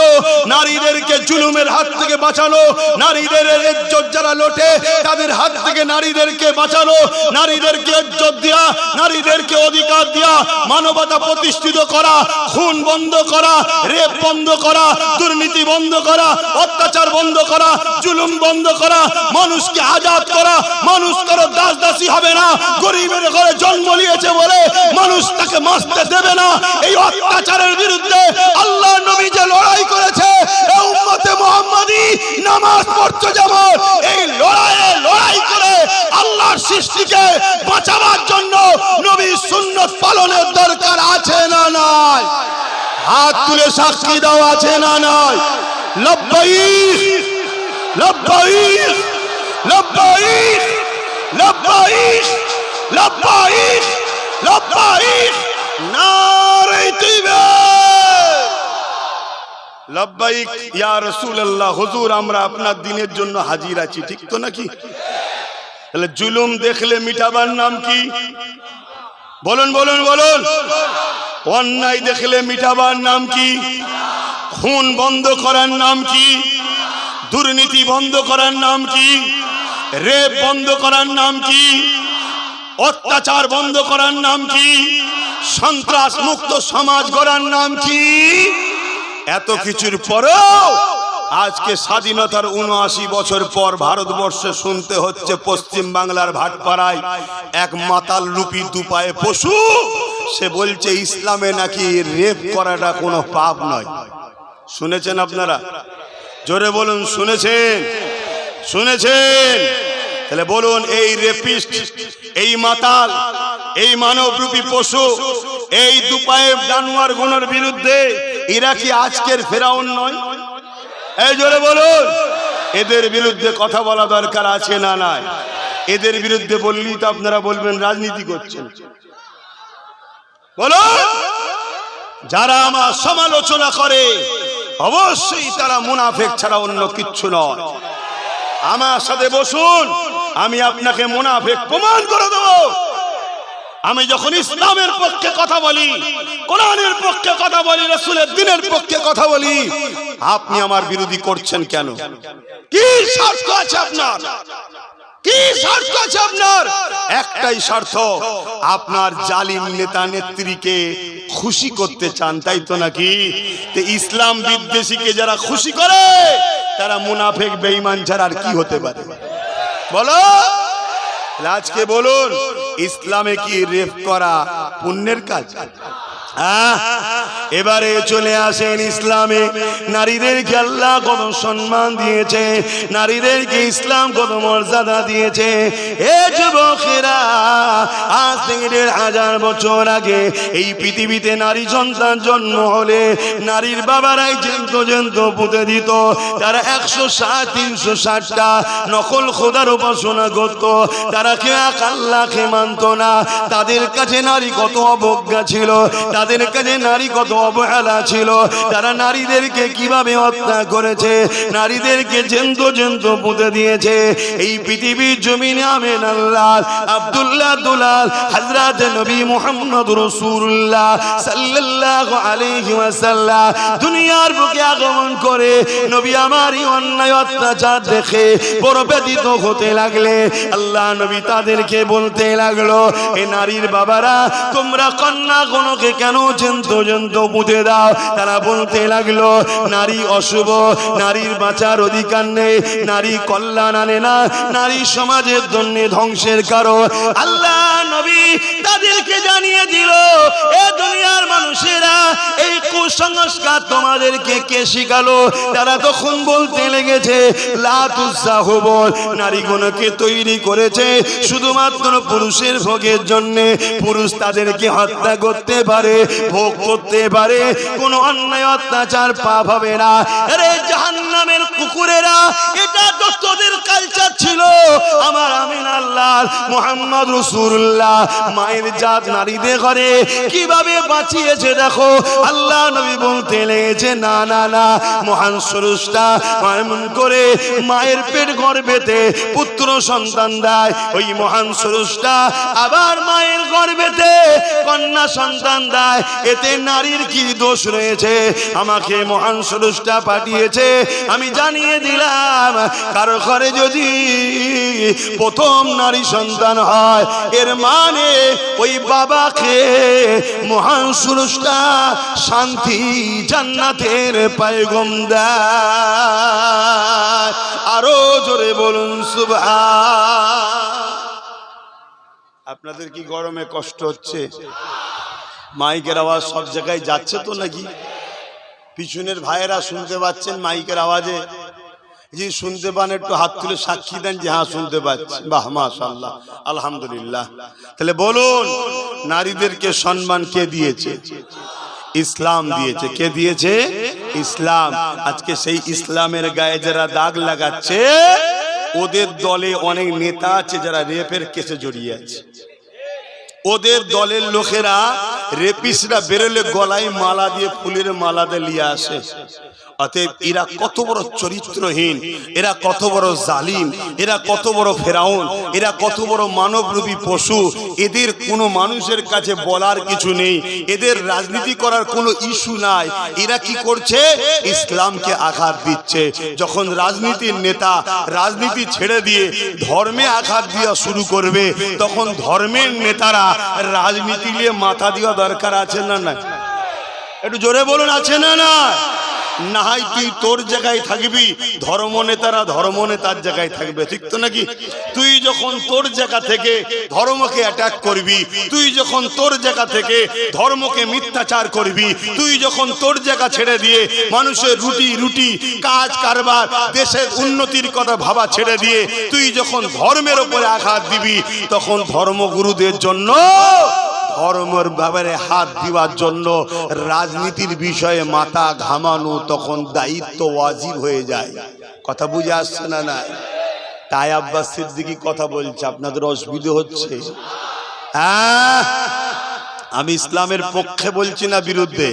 নারীদেরকে জুলুমের হাত থেকে বাঁচানো, নারীদের ইজ্জত যারা লোটে তাদের হাত থেকে নারীদেরকে বাঁচানো, নারীদেরকে ইজ্জত দেয়া, নারীদেরকে অধিকার দেয়া, মানবতা প্রতিষ্ঠিত করা, খুন বন্ধ করা, রেপ বন্ধ করা, দুর্নীতি বন্ধ করা, অত্যাচার বন্ধ করা, জুলুম বন্ধ করা, মানুষকে আজাদ করা। মানুষ কারো দাস দাসী হবে না। গরিবের ঘরে জন্ম নিয়েছে বলে মানুষ তাকে মারতে দেবে না। এই অত্যাচারের বিরুদ্ধে আল্লাহ নবী যে লড়াই করেছে, এই উম্মতে মুহাম্মাদি নামাজ পড়তে যেমন এই লড়াই করে আল্লাহর সৃষ্টিকে বাঁচাবার জন্য নবীর সুন্নাত পালনের দরকার আছে না নাই? হাত তুলে সাক্ষী দাও আছে না নাই? লব্বাইক লব্বাইক লব্বাইক লব্বাইক লব্বাইক লব্বাইক নারে তাকবীর। লব্বাইক ইয়া রাসূলুল্লাহ। হুজুর আমরা আপনার দিনের জন্য হাজির আছি, ঠিক তো নাকি? তাহলে জুলুম দেখলে মিটাবার নাম কি? বলুন বলুন বলুন। অন্যায় দেখলে মিটাবার নাম কি? খুন বন্ধ করার নাম কি? দুর্নীতি বন্ধ করার নাম কি? রেপ বন্ধ করার নাম কি? অত্যাচার বন্ধ করার নাম কি? সন্ত্রাস মুক্ত সমাজ গড়ার নাম কি? এত কিছুর পরেও আজকে স্বাধীনতার ৭৯ বছর পর ভারতবর্ষে শুনতে হচ্ছে পশ্চিম বাংলার ভাটপাড়ায় এক মাতাল রূপী দুপায়ে পশু সে বলছে ইসলামে নাকি রেপ করাটা কোনো পাপ নয়। শুনেছেন আপনারা? জোরে বলুন শুনেছেন? শুনেছেন? তাহলে বলুন এই রেপিস্ট, এই মাতাল, এই মানবরূপী পশু, এই দুপায়ে জানোয়ার গুলোর বিরুদ্ধে এরা কি আজকের ফেরাউন নয়? এই জোরে বলুন। এদের বিরুদ্ধে কথা বলা দরকার আছে না নাই? এদের বিরুদ্ধে বললেই তো আপনারা বলবেন রাজনীতি করছেন। বলুন, যারা আমার সমালোচনা করে অবশ্যই তারা মুনাফিক ছাড়া অন্য কিচ্ছু নয়। আমার সাথে বসুন, আমি আপনাকে মুনাফিক প্রমাণ করে দেব। আমি যখন ইসলামের পক্ষে কথা বলি, কোরআনের পক্ষে কথা বলি, রাসূলের দ্বীনের পক্ষে কথা বলি, আপনি আমার বিরোধী করছেন কেন? কি স্বার্থ আছে আপনার? কি স্বার্থ আছে আপনার? একটাই স্বার্থ, আপনার জালিম নেতা নেত্রীকে খুশি করতে চান, তাই তো নাকি? তো ইসলাম বিদ্বেষীকে যারা খুশি করে তারা মুনাফিক বেঈমান ছাড়া আর কি হতে পারে? বলো আজকে বলুন, ইসলামে কি রেপ করা পুণ্যের কাজ? এবারে চলে আসেন ইসলামে নারীদেরকে আল্লাহ কত সম্মান দিয়েছে, নারীদেরকে ইসলাম কত মর্যাদা দিয়েছে। এ যুবকেরা, আজ থেকে ১৫০০ বছর আগে এই পৃথিবীতে নারী সন্তান জন্ম হলে নারীর বাবারাই জেন্ত পুঁতে দিত। তারা ১৬০-৩৬০টা নকল খোদার উপাসনা করত। তারা কেউ এক আল্লাহকে মানত না। তাদের কাছে নারী কত অবজ্ঞা ছিল, তাদের কাছে নারী কত অবহেলা ছিল। তারা নারীদেরকে কিভাবে হত্যা করেছে, নারীদেরকে জেন্ত পুঁতে দিয়েছে। এই পৃথিবীর জমিনে আমেন আল্লাহ আব্দুল্লাহ দুলাল হযরত নবী মুহাম্মদ রাসূলুল্লাহ সাল্লাল্লাহু আলাইহি ওয়াসাল্লাম দুনিয়ার বুকে আগমন করে নবী আমারই অন্যায় অত্যাচার দেখে বড় ব্যথিত হতে লাগলে আল্লাহ নবী তাদেরকে বলতে লাগলো, এ নারীর বাবারা, তোমরা কন্যা গণকে কেন জেন্ত পুঁতে দাও? তারা বলতে লাগলো, নারী অশুভ, নারীর বাঁচার অধিকার নেই, নারী কল্যাণ আনে না, নারী সমাজের জন্য ধ্বংসের কারণ। আল্লাহ নবী তাদেরকে জানিয়ে দিল, এ দুনিয়ার মানুষেরা, এই কুসংস্কার তোমাদেরকে কে শিখালো? তারা তখন বলতে লেগেছে, লা তুসাহুবুল, নারীগণকে তৈরি করেছে শুধুমাত্র পুরুষের ভোগের জন্য। পুরুষ তাদেরকে হত্যা করতে পারে, ভোগ করতে পারে, কোনো অন্যায় অত্যাচার পাপ হবে না। আরে জাহান্নাম গ্রামের কুকুরেরা, এটা তো তোদের কালচার ছিল। আমার আমিন আল্লাহ মুহাম্মদ রাসূলুল্লাহ মায়ের জাত নারীদের ঘরে কিভাবে বাঁচিয়েছে দেখো। আল্লাহ নবী বলতে লেগেছে না না না, মহান স্রষ্টা এমন করে মায়ের পেট গর্ভেতে পুত্র সন্তান দেয়, ওই মহান স্রষ্টা আবার মায়ের গর্ভেতে কন্যা সন্তান দেয়। এতে নারীর কি দোষ রয়েছে? আমাকে মহান স্রষ্টা পাঠিয়েছে, আমি জানিয়ে দিলাম কারো ঘরে যদি প্রথম নারী সন্তান হয়, এর মানে ওই বাবাকে মহান স্রষ্টা শান্তি জান্নাতের পয়গম দেয়। আরো জোরে বলুন সুবহান। আপনাদের কি গরমে কষ্ট হচ্ছে? মাইকের আওয়াজ সব জায়গায় যাচ্ছে তো নাকি? পিছনের ভাইয়েরা শুনতে পাচ্ছেন মাইকের আওয়াজে? যে শুনতে পান একটু হাত তুলে সাক্ষী দেন যে হ্যাঁ শুনতে পাচ্ছি। বাহ মাশাআল্লাহ, আলহামদুলিল্লাহ। তাহলে বলুন, নারীদেরকে সম্মান কে দিয়েছে? ইসলাম দিয়েছে। কে দিয়েছে? ইসলাম। আজকে সেই ইসলামের গায়ে যারা দাগ লাগাচ্ছে, ওদের দলে অনেক নেতা আছে যারা রেপের কেসে জড়িয়ে আছে। ওদের দলের লোকেরা রেপিসরা বেরোলে গলায় মালা দিয়ে, ফুলের মালা দিয়ে নিয়ে আসে। অতএব এরা কত বড় চরিত্রহীন, এরা কত বড় জালিম, এরা কত বড় ফেরাউন, এরা কত বড় মানবরূপী পশু। এদের কোনো মানুষের কাছে বলার কিছু নেই, এদের রাজনীতি করার কোনো ইস্যু নাই। এরা কি করছে? ইসলামকে আঘাত দিচ্ছে। যখন রাজনীতির নেতা রাজনীতি ছেড়ে দিয়ে ধর্মে আঘাত দেওয়া শুরু করবে, তখন ধর্মের নেতারা রাজনীতি নিয়ে মাথা দেওয়া দরকার আছে না না? একটু জোরে বলুন, আছে না না? না হয় তুই তোর জায়গায় থাকবি, ধর্ম নেতারা ধর্ম নেতার জায়গায় থাকবে, ঠিক তো নাকি? তুই যখন তোর জায়গা থেকে ধর্মকে অ্যাটাক করবি, তুই যখন তোর জায়গা থেকে ধর্মকে মিথ্যাচার করবি, তুই যখন তোর জায়গা ছেড়ে দিয়ে মানুষের রুটি রুটি কাজ কারবার দেশের উন্নতির কথা ভাবা ছেড়ে দিয়ে তুই যখন ধর্মের উপরে আঘাত দিবি, তখন ধর্মগুরুদের জন্য ধর্মের ব্যাপারে হাত দেওয়ার জন্য রাজনীতির বিষয়ে মাথা ঘামানো তখন দায়িত্ব ওয়াজিব হয়ে যায়। কথা বুঝে আসছে না? না, তাই আব্বাস সিদ্দিকী কথা বলছে, আপনাদের অসুবিধা হচ্ছে? হ্যাঁ, আমি ইসলামের পক্ষে বলছি না বিরুদ্ধে।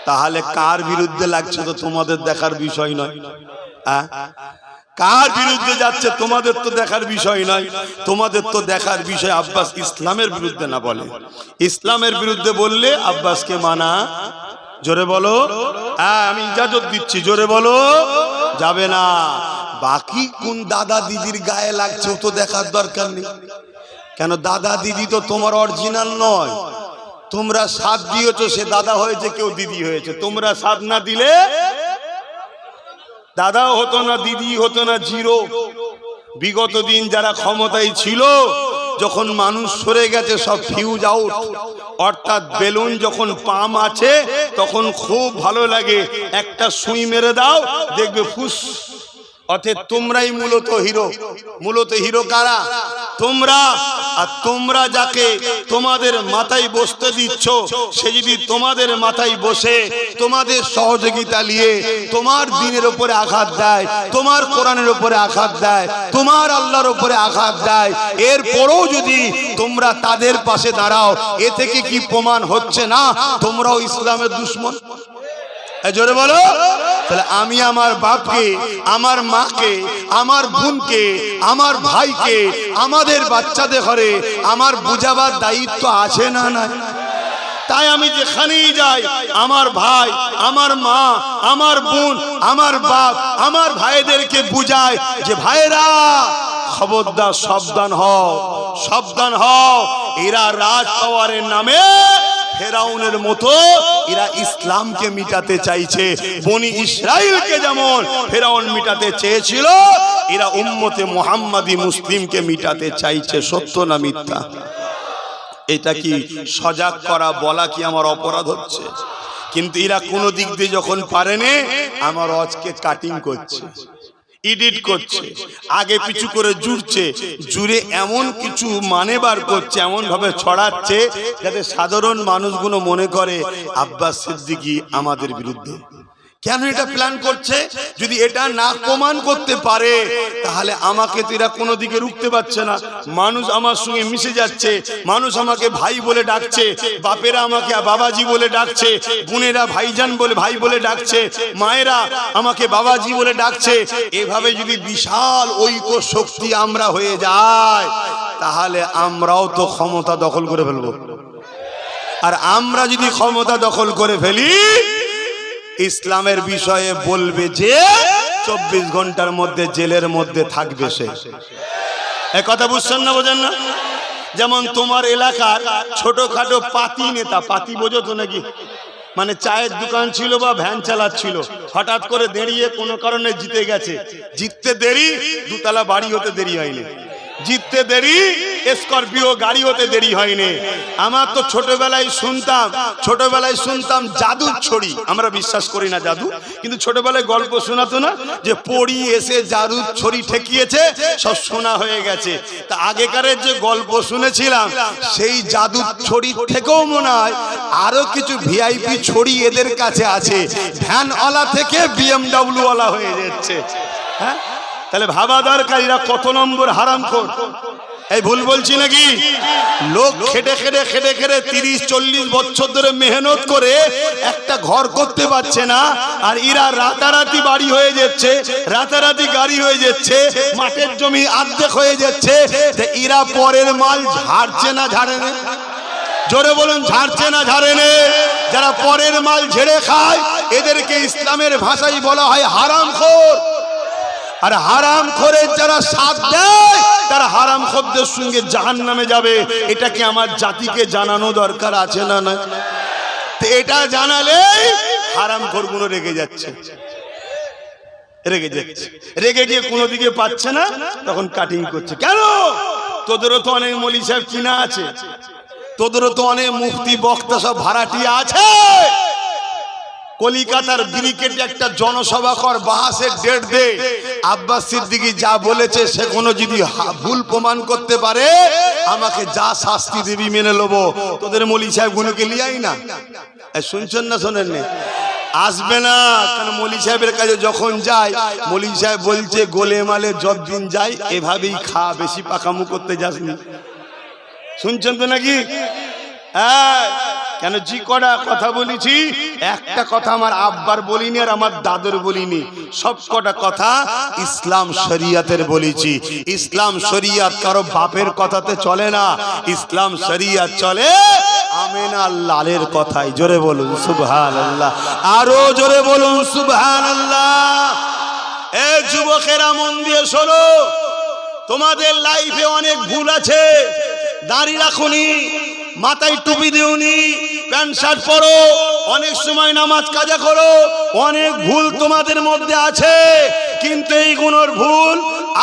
তাহলে কার বিরুদ্ধে লাগছে তো তোমাদের দেখার বিষয় নয়। হ্যাঁ, কার বিরুদ্ধে যাচ্ছে তোমাদের তো দেখার বিষয় নয়। তোমাদের তো দেখার বিষয় আব্বাস ইসলামের বিরুদ্ধে না বলে। ইসলামের বিরুদ্ধে বললে আব্বাসকে মানা, জোরে বলো, হ্যাঁ আমি ইজাজত দিচ্ছি, জোরে বলো, যাবে না। বাকি কোন দাদা দিদির গায়ে লাগছে ও তো দেখার দরকার নেই। কেন? দাদা দিদি তো তোমার অরিজিনাল নয়। তোমরা সাথ দিয়েছো, সে দাদা হয়েছে, কেউ দিদি হয়েছে। তোমরা সাথ না দিলে দাদাও হতো না, দিদি হতো না, জিরো। বিগত দিন যারা ক্ষমতায় ছিল, যখন মানুষ সরে গেছে সব ফিউজ আউট, অর্থাৎ বেলুন যখন পাম্প আছে তখন খুব ভালো লাগে, একটা সুই মেরে দাও দেখবে ফুস। অতএব তোমরাই মূলত হিরো। মূলত হিরো কারা? তোমরা। আর তোমরা যাকে তোমাদের মাথায় বসতে দিচ্ছ, সে যদি তোমাদের মাথায় বসে তোমাদের সহযোগিতা নিয়ে তোমার দ্বীনের উপরে আঘাত দেয়, তোমার কোরআনের উপরে আঘাত দেয়, তোমার আল্লাহর উপরে আঘাত দেয়, এরপরও যদি তোমরা তাদের পাশে দাঁড়াও, এ থেকে কি প্রমাণ হচ্ছে না তোমরাও ইসলামের দুশমন? জোরে বলো। তাহলে আমি আমার বাপকে, আমার মাকে, আমার বোনকে, আমার ভাইকে, আমাদের বাচ্চাদের ঘরে আমার বুঝাবার দায়িত্ব আছে না না? তাই আমি যেখানেই যাই আমার ভাই, আমার মা, আমার বোন, আমার বাপ, আমার ভাইদেরকে বুঝাই যে ভাইরা খবরদার, সাবধান হও, সাবধান হও। এরা রাজ পাওয়ারের নামে ফেরাউনের মতো এরা ইসলামকে মিটাতে চাইছে। বনি ইসরাইলকে যেমন ফেরাউন মিটাতে চেয়েছিল, এরা উম্মতে মুহাম্মাদি মুসলিমকে মিটাতে চাইছে। সত্য না মিথ্যা? এটা কি সজাগ করা, বলা কি আমার অপরাধ হচ্ছে? কিন্তু এরা কোনো দিক দিয়ে যখন পারেনি, আমার আজকে কাটিং করছে, এডিট করছে, আগে পিছু করে জুড়ছে, জুড়ে এমন কিছু মানে বার করছে, এমন ভাবে ছড়াচ্ছে যাতে সাধারণ মানুষগুলো মনে করে আব্বাস সিদ্দিকী আমাদের বিরুদ্ধে। কেন এটা প্ল্যান করছে? যদি এটা না প্রমাণ করতে পারে তাহলে আমাকে তো এরা কোনো দিকে রুখতে পারছে না। মানুষ আমার সঙ্গে মিশে যাচ্ছে, মানুষ আমাকে ভাই বলে ডাকছে, বাপেরা আমাকে বাবাজি বলে ডাকছে, বোনেরা ভাইজান বলে ভাই বলে ডাকছে, মায়েরা আমাকে বাবাজি বলে ডাকছে। এভাবে যদি বিশাল ঐক্য শক্তি আমরা হয়ে যায় তাহলে আমরাও তো ক্ষমতা দখল করে ফেলবো। আর আমরা যদি ক্ষমতা দখল করে ফেলি, ইসলামের বিষয়ে বলবে যে 24 ঘন্টার মধ্যে জেলের মধ্যে থাকবে সে। এই কথা বুঝছেন না, বোঝেন না? যেমন তোমার এলাকার ছোটখাটো পাতি নেতা, পাতি বোঝো তো নাকি, মানে চায়ের দোকান ছিল বা ভ্যান চালাচ্ছিল, হঠাৎ করে দাঁড়িয়ে কোনো কারণে জিতে গেছে। জিততে দেরি, দুতলা বাড়ি হতে দেরি হয়নি। জিততে দেরি, স্করপিও গাড়ি হতে দেরি হয়নি। আমার তো ছোটবেলায় শুনতাম জাদুর ছড়ি। আমরা বিশ্বাস করি না জাদু, কিন্তু ছোটবেলায় গল্প শোনাতো না যে পড়ি এসে জাদুর ছড়ি ঠেকিয়েছে, সব শোনা হয়ে গেছে। তা আগেকারের যে গল্প শুনেছিলাম সেই জাদুর ছড়ির থেকেও মনে হয় আরো কিছু ভিআইপি ছড়ি এদের কাছে আছে। ভ্যানওয়ালা থেকে BMW ওয়ালা হয়ে যাচ্ছে। হ্যাঁ, তাহলে ভাবা দরকার এরা কত নম্বর হারামখোর। এই ভুল বলছি নাকি? লোক খেটে খেটে 30-40 বছর ধরে মেহনত করে একটা ঘর করতে পারছে না, আর এরা রাতারাতি বাড়ি হয়ে যাচ্ছে, রাতারাতি গাড়ি হয়ে যাচ্ছে, মাঠের জমি অর্ধেক হয়ে যাচ্ছে। এরা পরের মাল ঝাড়ছে না ঝাড়ে না? জোরে বলুন, ঝাড়ছে না ঝাড়ে না? যারা পরের মাল ঝেড়ে খায় এদেরকে ইসলামের ভাষায় বলা হয় হারামখোর। আর হারামখোরের যারা সাথ দেয় তারা হারামখোরদের সঙ্গে জাহান্নামে যাবে। এটা কি আমার জাতিকে জানানো দরকার আছে না? না, এটা জানালে হারামখোর গুলো রেগে যাচ্ছে, রেগে গিয়ে কোনো দিকে পাচ্ছে না, তখন কাটিং করছে। কেন? তোদেরও তো অনেক মৌলী সাহেব কিনা আছে, তোদেরও তো অনেক মুফতি বক্তা সব ভাড়াটিয়া আছে। কলিকাতার ব্রিকেটে একটা জনসভা কর, বাহাসের ডেট দে, আব্বাস সিদ্দিকী যা বলেছে সে কোনো যদি ভুল প্রমাণ করতে পারে আমাকে যা শাস্তি দেবি মেনে নেবো। তোদের মৌলী সাহেব গুলোকে লিয়াই না। শুনছেন না শোনেন না? আসবে না, কারণ মৌলী সাহেবের কাছে যখন যায় মৌলী সাহেব বলছে গোলে মালে যতদিন যায় এভাবেই খা, বেশি পাকামু করতে যাসনি। শুনছেন তো নাকি? হ্যাঁ, কেন জি কটা কথা বলেছি, একটা কথা আমার আব্বার বলিনি আর আমার দাদুর বলিনি, সব কটা কথা ইসলাম শরিয়াতের বলেছি। ইসলাম শরিয়াত কারো বাপের কথাতে চলে না, ইসলাম শরিয়াত চলে আমেনা লালের কথাই। জোরে বলুন সুবহানাল্লাহ, আরো জোরে বলুন সুবহানাল্লাহ। এ যুবকেরা মন দিয়ে শোনো, তোমাদের লাইফে অনেক ভুল আছে। দাড়ি রাখুনি, মাথায় টুপি দিওনি, প্যান্ট শার্ট পরো, অনেক সময় নামাজ কাজা করো, অনেক ভুল তোমাদের মধ্যে আছে। কিন্তু এইগুলোর ভুল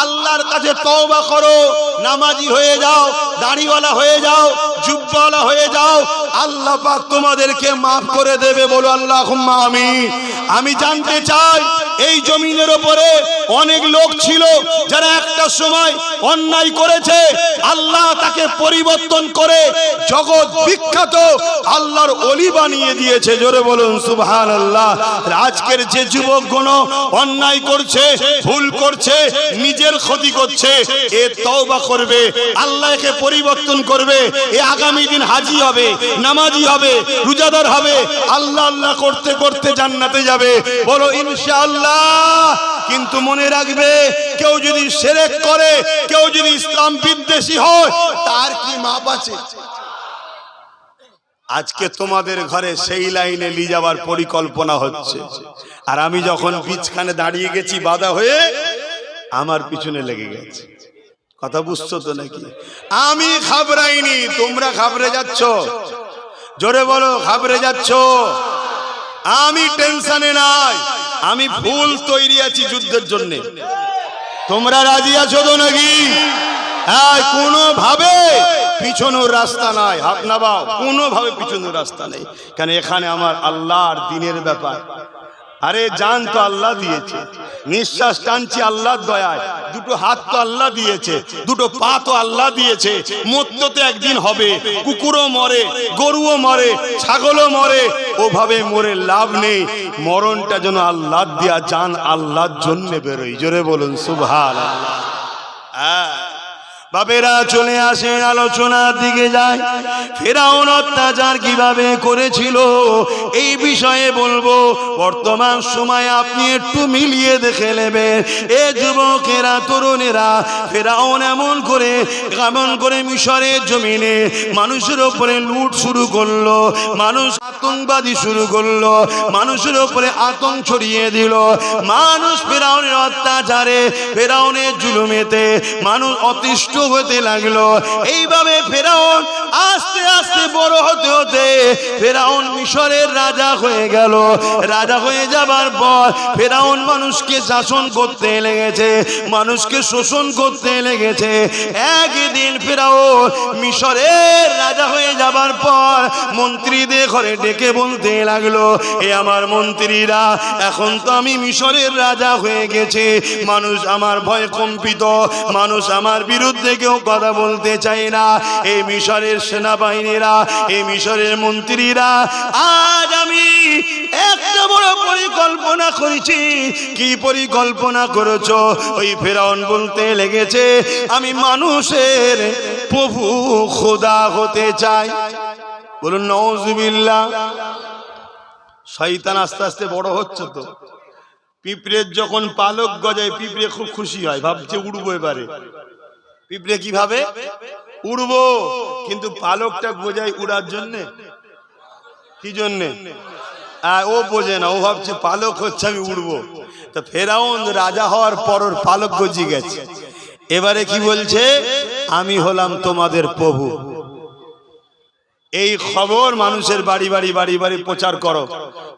আল্লাহর কাছে তওবা করো, নামাজি হয়ে যাও, দাড়িওয়ালা হয়ে যাও, জুব্বাওয়ালা হয়ে যাও, আল্লাহ পাক তোমাদেরকে মাফ করে দেবে। বলো আল্লাহুম্মা আমিন। আমি জানতে চাই, এই জমিনের উপরে অনেক লোক ছিল যারা একটা সময় অন্যায় করেছে, আল্লাহ তাকে পরিবর্তন করে জগৎ বিখ্যাত আল্লাহর ওলি বানিয়ে দিয়েছে। জোরে বলুন সুবহানাল্লাহ। আজকের যে যুবকগণ অন্যায় করছে, ভুল করছে, নিজের ক্ষতি করছে, এ তওবা করবে, আল্লাহকে পরিবর্তন করবে, এ আগামী দিন হাজি হবে, নামাজি হবে, রোজাদার হবে, আল্লাহ আল্লাহ করতে করতে জান্নাতে যাবে। বলো ইনশাআল্লাহ। কিন্তু মনে রাখবে, কেউ যদি শিরক করে, কেউ যদি ইসলাম বিদ্বেষী হয়, তার কি মাপ আছে? আজকে তোমাদের ঘরে সেই লাইনে নিয়ে যাওয়ার পরিকল্পনা হচ্ছে, আর আমি যখন বিছখানে দাঁড়িয়ে গেছি বাধা হয়ে, আমার পিছনে লেগে গেছে। কথা বুঝছো তো নাকি? আমি ঘাবড়াইনি, তোমরা ঘাবড়ে যাচ্ছ। জোরে বলো, ঘাবড়ে যাচ্ছ। আমি টেনশনে নাই, আমি ফুল তৈরি আছি যুদ্ধের জন্য। তোমরা রাজি আছো তো নাকি? হ্যাঁ, কোনো ভাবে পিছনের রাস্তা নাই, হাত নামাও, কোনো ভাবে পিছনের রাস্তা নেই। কেন? এখানে আমার আল্লাহর দ্বীনের ব্যাপার। আরে জান তো আল্লাহ দিয়েছে, নিঃশ্বাস টানছি আল্লাহর দয়ায়, দুটো হাত তো আল্লাহ দিয়েছে, দুটো পা তো আল্লাহ দিয়েছে। মরতে তো একদিন হবে, কুকুরও মরে, গরুও মরে, ছাগলও মরে, ওভাবে মরে লাভ নেই। মরণটা যেন আল্লাহ দিয়া, জান আল্লাহর জন্য বেরোই। জোরে বলুন সুবহানাল্লাহ। বাবেরা চলে আসেন, আলোচনার দিকে যায়। ফেরাউন অত্যাচার কিভাবে করেছিল এই বিষয়ে বলবো। বর্তমান সময়ে আপনি একটু মিলিয়ে দেখে নেবেন, এ যুবকেরা, তরুণেরা, ফেরাউন এমন করে মিশরের জমিনে মানুষের উপরে লুট শুরু করলো, মানুষ আতঙ্কবাদী শুরু করলো, মানুষের উপরে আতঙ্ক ছড়িয়ে দিল। মানুষ ফেরাউনের অত্যাচারে, ফেরাউনের জুলুমেতে মানুষ অতিষ্ঠ হতে লাগলো। এইভাবে ফেরাউন আস্তে আস্তে বড় হতে হতে ফেরাউন মিশরের রাজা হয়ে গেল। রাজা হয়ে যাবার পর ফেরাউন মানুষকে শাসন করতে লেগেছে, মানুষকে শোষণ করতে লেগেছে। একদিন ফেরাউন মিশরের রাজা হয়ে যাবার পর মন্ত্রীদের ঘরে ডেকে বলতে লাগলো, এ আমার মন্ত্রীরা, এখন তো আমি মিশরের রাজা হয়ে গেছি, মানুষ আমার ভয়ে কম্পিত, মানুষ আমার বিরুদ্ধে কেউ কথা বলতে চায় না। এই মিশরের সেনাবাহিনীরা, এই মিশরের মন্ত্রীরা, আজ আমি একটা বড় পরিকল্পনা করেছি। কি পরিকল্পনা করেছো? ওই ফেরাউন বলতে লেগেছে, আমি মানুষের প্রভু খোদা হতে চাই। বলুন নাউজুবিল্লাহ। শয়তান আস্তে আস্তে বড় হচ্ছে তো। পিঁপড়ের যখন পালক গজায়, পিঁপড়ে খুব খুশি হয়, ভাবছে উড়বো এবারে। পিঁপড়ে কিভাবে উড়বো, কিন্তু পালকটা গজায় উড়ার জন্যে। কি জন্যে? ও বোঝে না, ও ভাবছে পালক হচ্ছে আমি উড়বো। তো ফেরাউন রাজা হওয়ার পর ওর পালক গজিয়ে গেছে। এবারে কি বলছে? আমি হলাম তোমাদের প্রভু। এই খবর মানুষের বাড়ি বাড়ি বাড়ি বাড়ি প্রচার করো।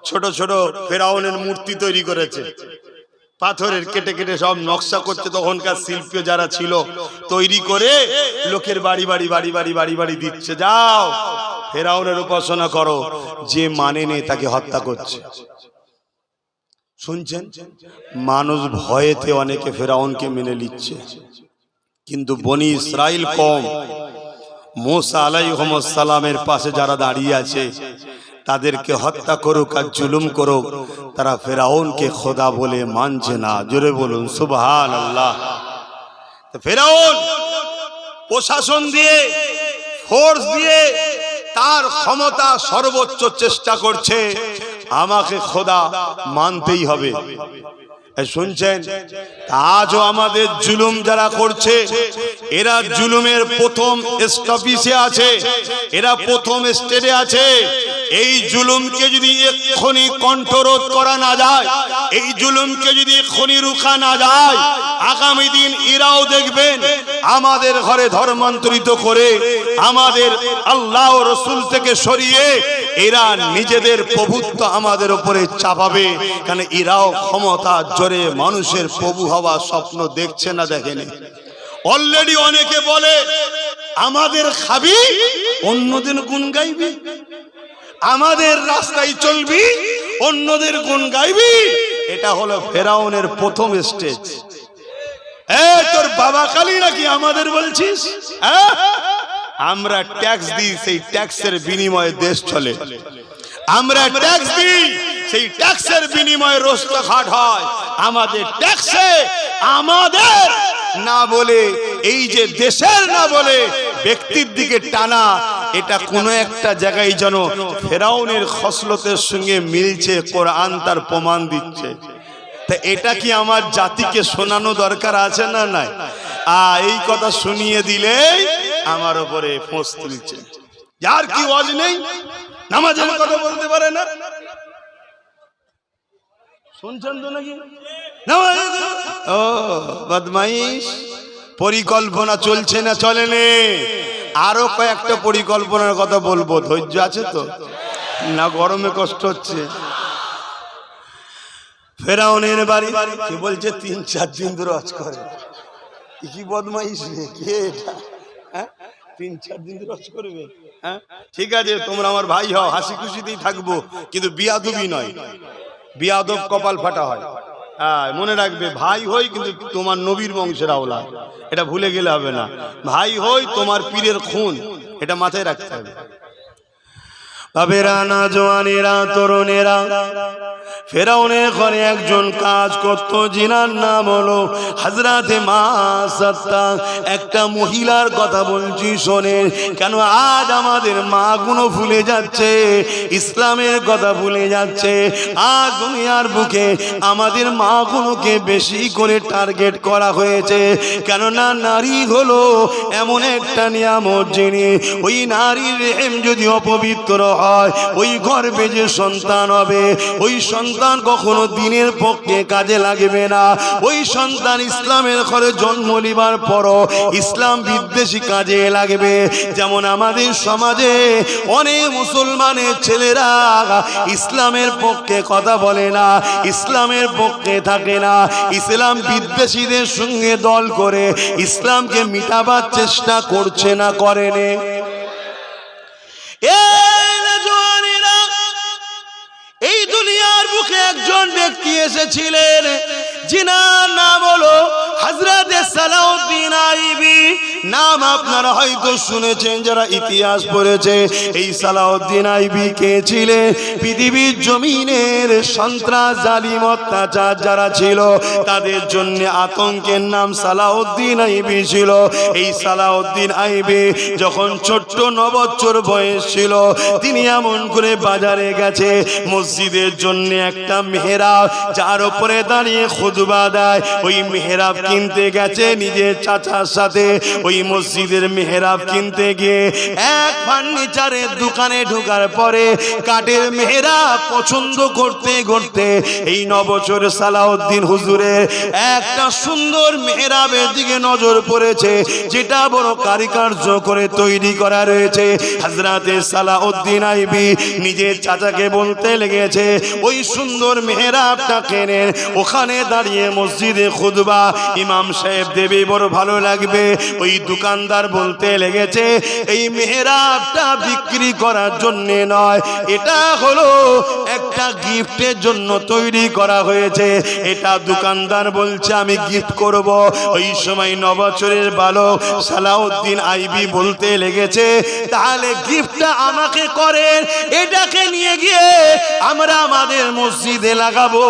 ছোট ছোট ফেরাউনের মূর্তি তৈরি করেছে, পাথরের কেটে কেটে সব নকশা করছে। তখনকার শিল্পী যারা ছিল তৈরি করে লোকের বাড়ি বাড়ি বাড়ি বাড়ি বাড়ি বাড়ি দিচ্ছে, যাও ফেরাউনের উপাসনা করো। যে মানে নেই তাকে হত্যা করছে। শুনছেন? মানুষ ভয়েতে অনেকে ফেরাউনকে মেনে নিচ্ছে, কিন্তু বনি ইসরাইল কম, মুসা আলাইহিস সালামের পাশে যারা দাঁড়িয়ে আছে তাদেরকে হত্যা করুক আর জুলুম করুক, তারা ফেরাউনকে খোদা বলে মানছে না। জোরে বলুন সুবহানাল্লাহ। ফেরাউন প্রশাসন দিয়ে, ফোর্স দিয়ে তার ক্ষমতা সর্বোচ্চ চেষ্টা করছে, আমাকে খোদা মানতেই হবে। শুনছেন? আজও আমাদের জুলুম যারা করছে, এরা জুলুমের প্রথম স্টপিসে আছে, এরা প্রথম স্টেজে আছে। এই জুলুমকে যদি এক্ষুনি কণ্ঠরোধ করা না যায়, এই জুলুমকে যদি এক্ষুনি রুখা না যায়, আগামী দিন এরাও দেখবেন আমাদের ঘরে ধর্মান্তরিত করে, আমাদের আল্লাহ ও রসুল থেকে সরিয়ে এরা নিজেদের প্রভুত্ব আমাদের উপরে চাপাবে। কারণ এরাও ক্ষমতা জোরে মানুষের প্রভু হওয়ার স্বপ্ন দেখছে না, দেখেনি। অলরেডি অনেকে বলে আমাদের খাবি, অন্যদের গুণ গাইবি, আমাদের রাস্তায় চলবি, অন্যদের গুণ গাইবি। এটা হলো ফেরাউনের প্রথম স্টেজ। তোর বাবা কালী নাকি আমাদের বলছিস? আমরা ট্যাক্স দিই, সেই ট্যাক্সের বিনিময়ে দেশ চলে। আমরা ট্যাক্স দিই, সেই ট্যাক্সের বিনিময়ে রাস্তাঘাট হয়। আমাদের ট্যাক্সে আমাদের না বলে, এই যে দেশের না বলে ব্যক্তির দিকে টানা, এটা কোনো একটা জায়গায় যেন ফেরাউনের খসলতের সঙ্গে মিলছে। কোরআন তার প্রমাণ দিচ্ছে। তা এটা কি আমার জাতিকে শোনানো দরকার আছে না নাই? এই কথা শুনিয়ে দিলে আমার উপরে ফোঁস তুলছে। যার কি ওয়াজ নেই, নামাজের কথা বলতে পারে না। শুনছেন তো নাকি? ও বদমাইশ। পরিকল্পনা চলছে না চলে নে? আরো কয়েকটা পরিকল্পনার কথা বলবো, ধৈর্য আছে তো? না গরমে কষ্ট হচ্ছে? ফেরাউনের বাড়ি কি বলছে 3-4 দিন ধরে হজ করে। কি বদমাইশ রে, কে এটা? 3-4 দিন ধরে হজ করবে? ঠিক আছে, তোমরা আমার ভাই হও, হাসি খুশিতেই থাকবো, কিন্তু বিয়াদবি নয়। বিয়াদব কপাল ফাটা হয়। হ্যাঁ, মনে রাখবে, ভাই হই কিন্তু তোমার নবীর বংশের আওলাদ, এটা ভুলে গেলে হবে না। ভাই হই তোমার পীরের খুন, এটা মাথায় রাখতে হবে। বাবেরা, না জওয়ানেরা, তরুণেরা, ফেরাউনের ঘরে একজন কাজ করত, জিনার নাম হলো হযরতে মাসাত্তা। একটা মহিলার কথা বলছি শোনেন, কেন আজ আমাদের মা গুলো ভুলে যাচ্ছে, ইসলামের কথা ভুলে যাচ্ছে। আজ দুনিয়ার বুকে আমাদের মা গুলোকে বেশি করে টার্গেট করা হয়েছে, কেননা নারী হলো এমন একটা নিয়ামত জিনিস, ওই নারীর রেহেম যদি অপবিত্র হয়, ওই গর্ভে যে সন্তান হবে, ওই সন্তান কখনো দিনের পক্ষে কাজে লাগবে না। ওই সন্তান ইসলামের ঘরে জন্ম নিবার পরও ইসলাম বিদ্বেষী কাজে লাগবে। যেমন আমাদের সমাজে অনেক মুসলমানের ছেলেরা ইসলামের পক্ষে কথা বলে না, ইসলামের পক্ষে থাকে না, ইসলাম বিদ্বেষীদের সঙ্গে দল করে ইসলামকে মিটাবার চেষ্টা করছে না, করেনি? এই দুনিয়ার বুকে একজন ব্যক্তি এসেছিলেন, যিনার নাম হলো হযরতে সালাউদ্দিন আইবি। নাম আপনারা হয়তো শুনেছেন যারা ইতিহাস পড়েছে। এই সালাউদ্দিন আইবি কে ছিলেন? পৃথিবীর জমিনের সন্ত্রাস, জালিম, অত্যাচার যারা ছিল তাদের জন্য আতঙ্কের নাম সালাউদ্দিন আইবি ছিল। এই সালাউদ্দিন আইবি যখন ছোট্ট 9 বছর বয়স ছিল, তিনি এমন করে বাজারে গেছে, মসজিদের জন্য একটা মেহরাব যার উপরে দাঁড়িয়ে খুতবা দেয়, ওই মেহরাব কিনতে গেছে নিজের চাচার সাথে। ওই মসজিদের মেহরাব কিনতে গিয়ে এক ফার্নিচারের দোকানে ঢোকার পরে কাঠের মেহরাব পছন্দ করতে করতে এই 9 বছর সালাউদ্দিন হুজুরের একটা সুন্দর মেহরাবের দিকে নজর পড়েছে, যেটা বড় কারিকার্য করে তৈরি করা রয়েছে। হযরতে সালাউদ্দিন আইবি নিজের চাচাকে বলতে লেগেছে, ওই সুন্দর মেহরাবটা কেনেন, ওখানে দাঁড়িয়ে মসজিদে খুতবা ইমাম সাহেব দেবে, বড় ভালো লাগবে। ওই দোকানদার বলতে লেগেছে, এই মেহরাবটা বিক্রি করার জন্য নয়, এটা হলো একটা গিফটের জন্য তৈরি করা হয়েছে। এটা দোকানদার বলছে আমি গিফট করব। ওই সময় 9 বছরের বালক সালাউদ্দিন আইবি বলতে লেগেছে, তাহলে গিফটটা আমাকে করেন, এটাকে নিয়ে গিয়ে আমরা আমাদের মসজিদে লাগাবো।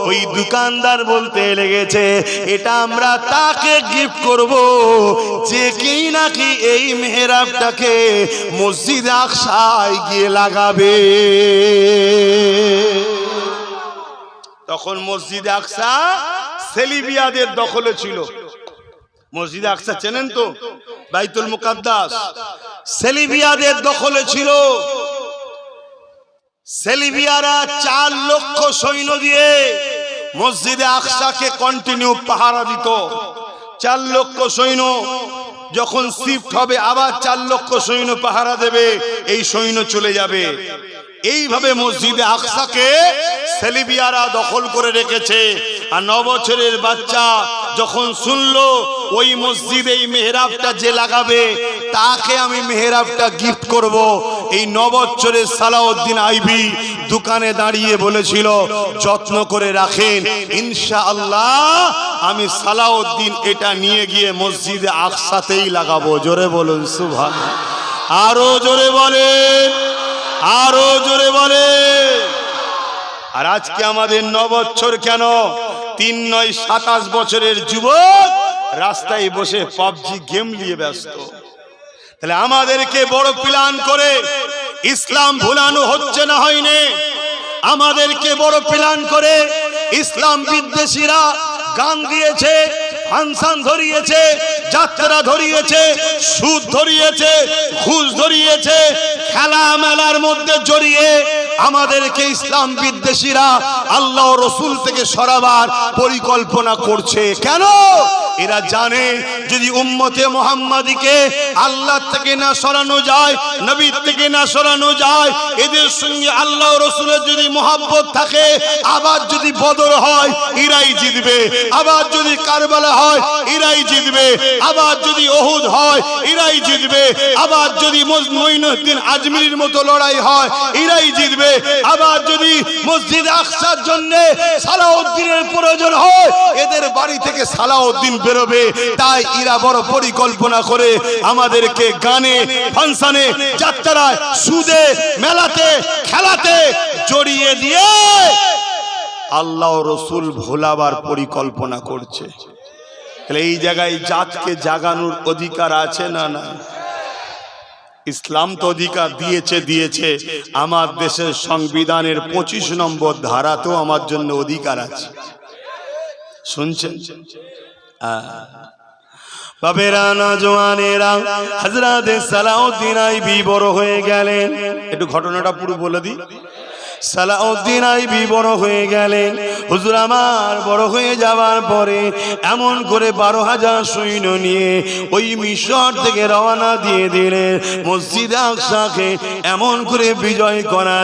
ওই দোকানদার বলতে লেগেছে, এটা আমরা তাকে গিফট করব যে কি নাকি এই মেহরাবটাকে মসজিদ আকসায় গিয়ে লাগাবে। তখন মসজিদ আকসা সেলিবিয়াদের দখলে ছিল। মসজিদ আকসা চেনেন তো, বাইতুল মুকাদ্দাস, সেলিবিয়াদের দখলে ছিল। সেলিবিয়ারা 4 লক্ষ সৈন্য দিয়ে মসজিদে আকসাকে কন্টিনিউ পাহারা দিত। 4 লক্ষ সৈন্য যখন শিফট হবে আবার 4 লক্ষ সৈন্য পাহারা দেবে, এই সৈন্য চলে যাবে। এইভাবে মসজিদে আকসাকে সেলিবিয়ারা দখল করে রেখেছে। আর 9 বছরের বাচ্চা যখন শুনলো ওই মসজিদে এই মেহরাবটা যে লাগাবে তাকে আমি মেহরাবটা গিফট করব, এই 9 বছরের সালাউদ্দিন আইবি দোকানে দাঁড়িয়ে বলেছিল, যত্ন করে রাখেন, ইনশাআল্লাহ আমি সালাউদ্দিন এটা নিয়ে গিয়ে মসজিদে আকসাতেই লাগাবো। জোরে বলুন সুবহানাল্লাহ, আরো জোরে বলেন, আরো জোরে বলেন। আর আজকে আমাদের 9 বছর কেন, 3 9 27 বছরের যুবক রাস্তায় বসে পাবজি গেম নিয়ে ব্যস্ত। তাহলে আমাদেরকে বড় প্ল্যান করে ইসলাম ভুলানো হচ্ছে না, হয়নি? আমাদেরকে বড় প্ল্যান করে ইসলাম বিদ্বেষীরা গান দিয়েছে, ফাংশন ধরিয়েছে, যাত্রা ধরিয়েছে, সুদ ধরিয়েছে, ঘুষ ধরিয়েছে, খেলা মেলার মধ্যে জড়িয়ে আমাদেরকে ইসলাম বিদ্বেষীরা আল্লাহ ও রসুল থেকে সরাবার পরিকল্পনা করছে। কেন? এরা জানে যদি উম্মতে মুহাম্মাদীকে আল্লাহ থেকে না সরানো যায়, নবী থেকে না সরানো যায়, এদের সঙ্গে আল্লাহ ও রসুলের যদি মহব্বত থাকে, আবার যদি বদর হয় এরাই জিতবে, আবার যদি কারবালা হয় এরাই জিতবে, আবার যদি উহুদ হয় এরাই জিতবে, আবার যদি মঈনুদ্দিন আজমিরির মতো লড়াই হয় এরাই জিতবে। আবার যদি মসজিদ আকসার জন্য সালাউদ্দিনের প্রয়োজন হয়, এদের বাড়ি থেকে সালাউদ্দিন বেরোবে। তাই এরা বড় পরিকল্পনা করে আমাদেরকে গানে, ফাংশনে, যাত্রায়, সুদে, মেলাতে, খেলাতে জড়িয়ে দিয়ে আল্লাহ রসুল ভোলাবার পরিকল্পনা করছে। তাহলে এই জায়গায় জাতকে জাগানোর অধিকার আছে না? না। ইসলাম তো অধিকার দিয়েছে। আমার দেশের সংবিধানের 25 নম্বর ধারাতেও আমার জন্য অধিকার আছে। শুনছেন? বাবেরা, নওজওয়ানেরা, হযরত সালাউদ্দিন আইবি বড় হয়ে গেলেন। একটু ঘটনাটা পুরো বলে দিই। সালাউদ্দিন আইবি বড় হয়ে গেলেন। হুজুর আমার বড় হয়ে যাওয়ার পরে এমন করে 12,000 সৈন্য নিয়ে ওই মিশর থেকে রওনা দিয়ে দিলেন মসজিদ আকসাকে এমন করে বিজয় করা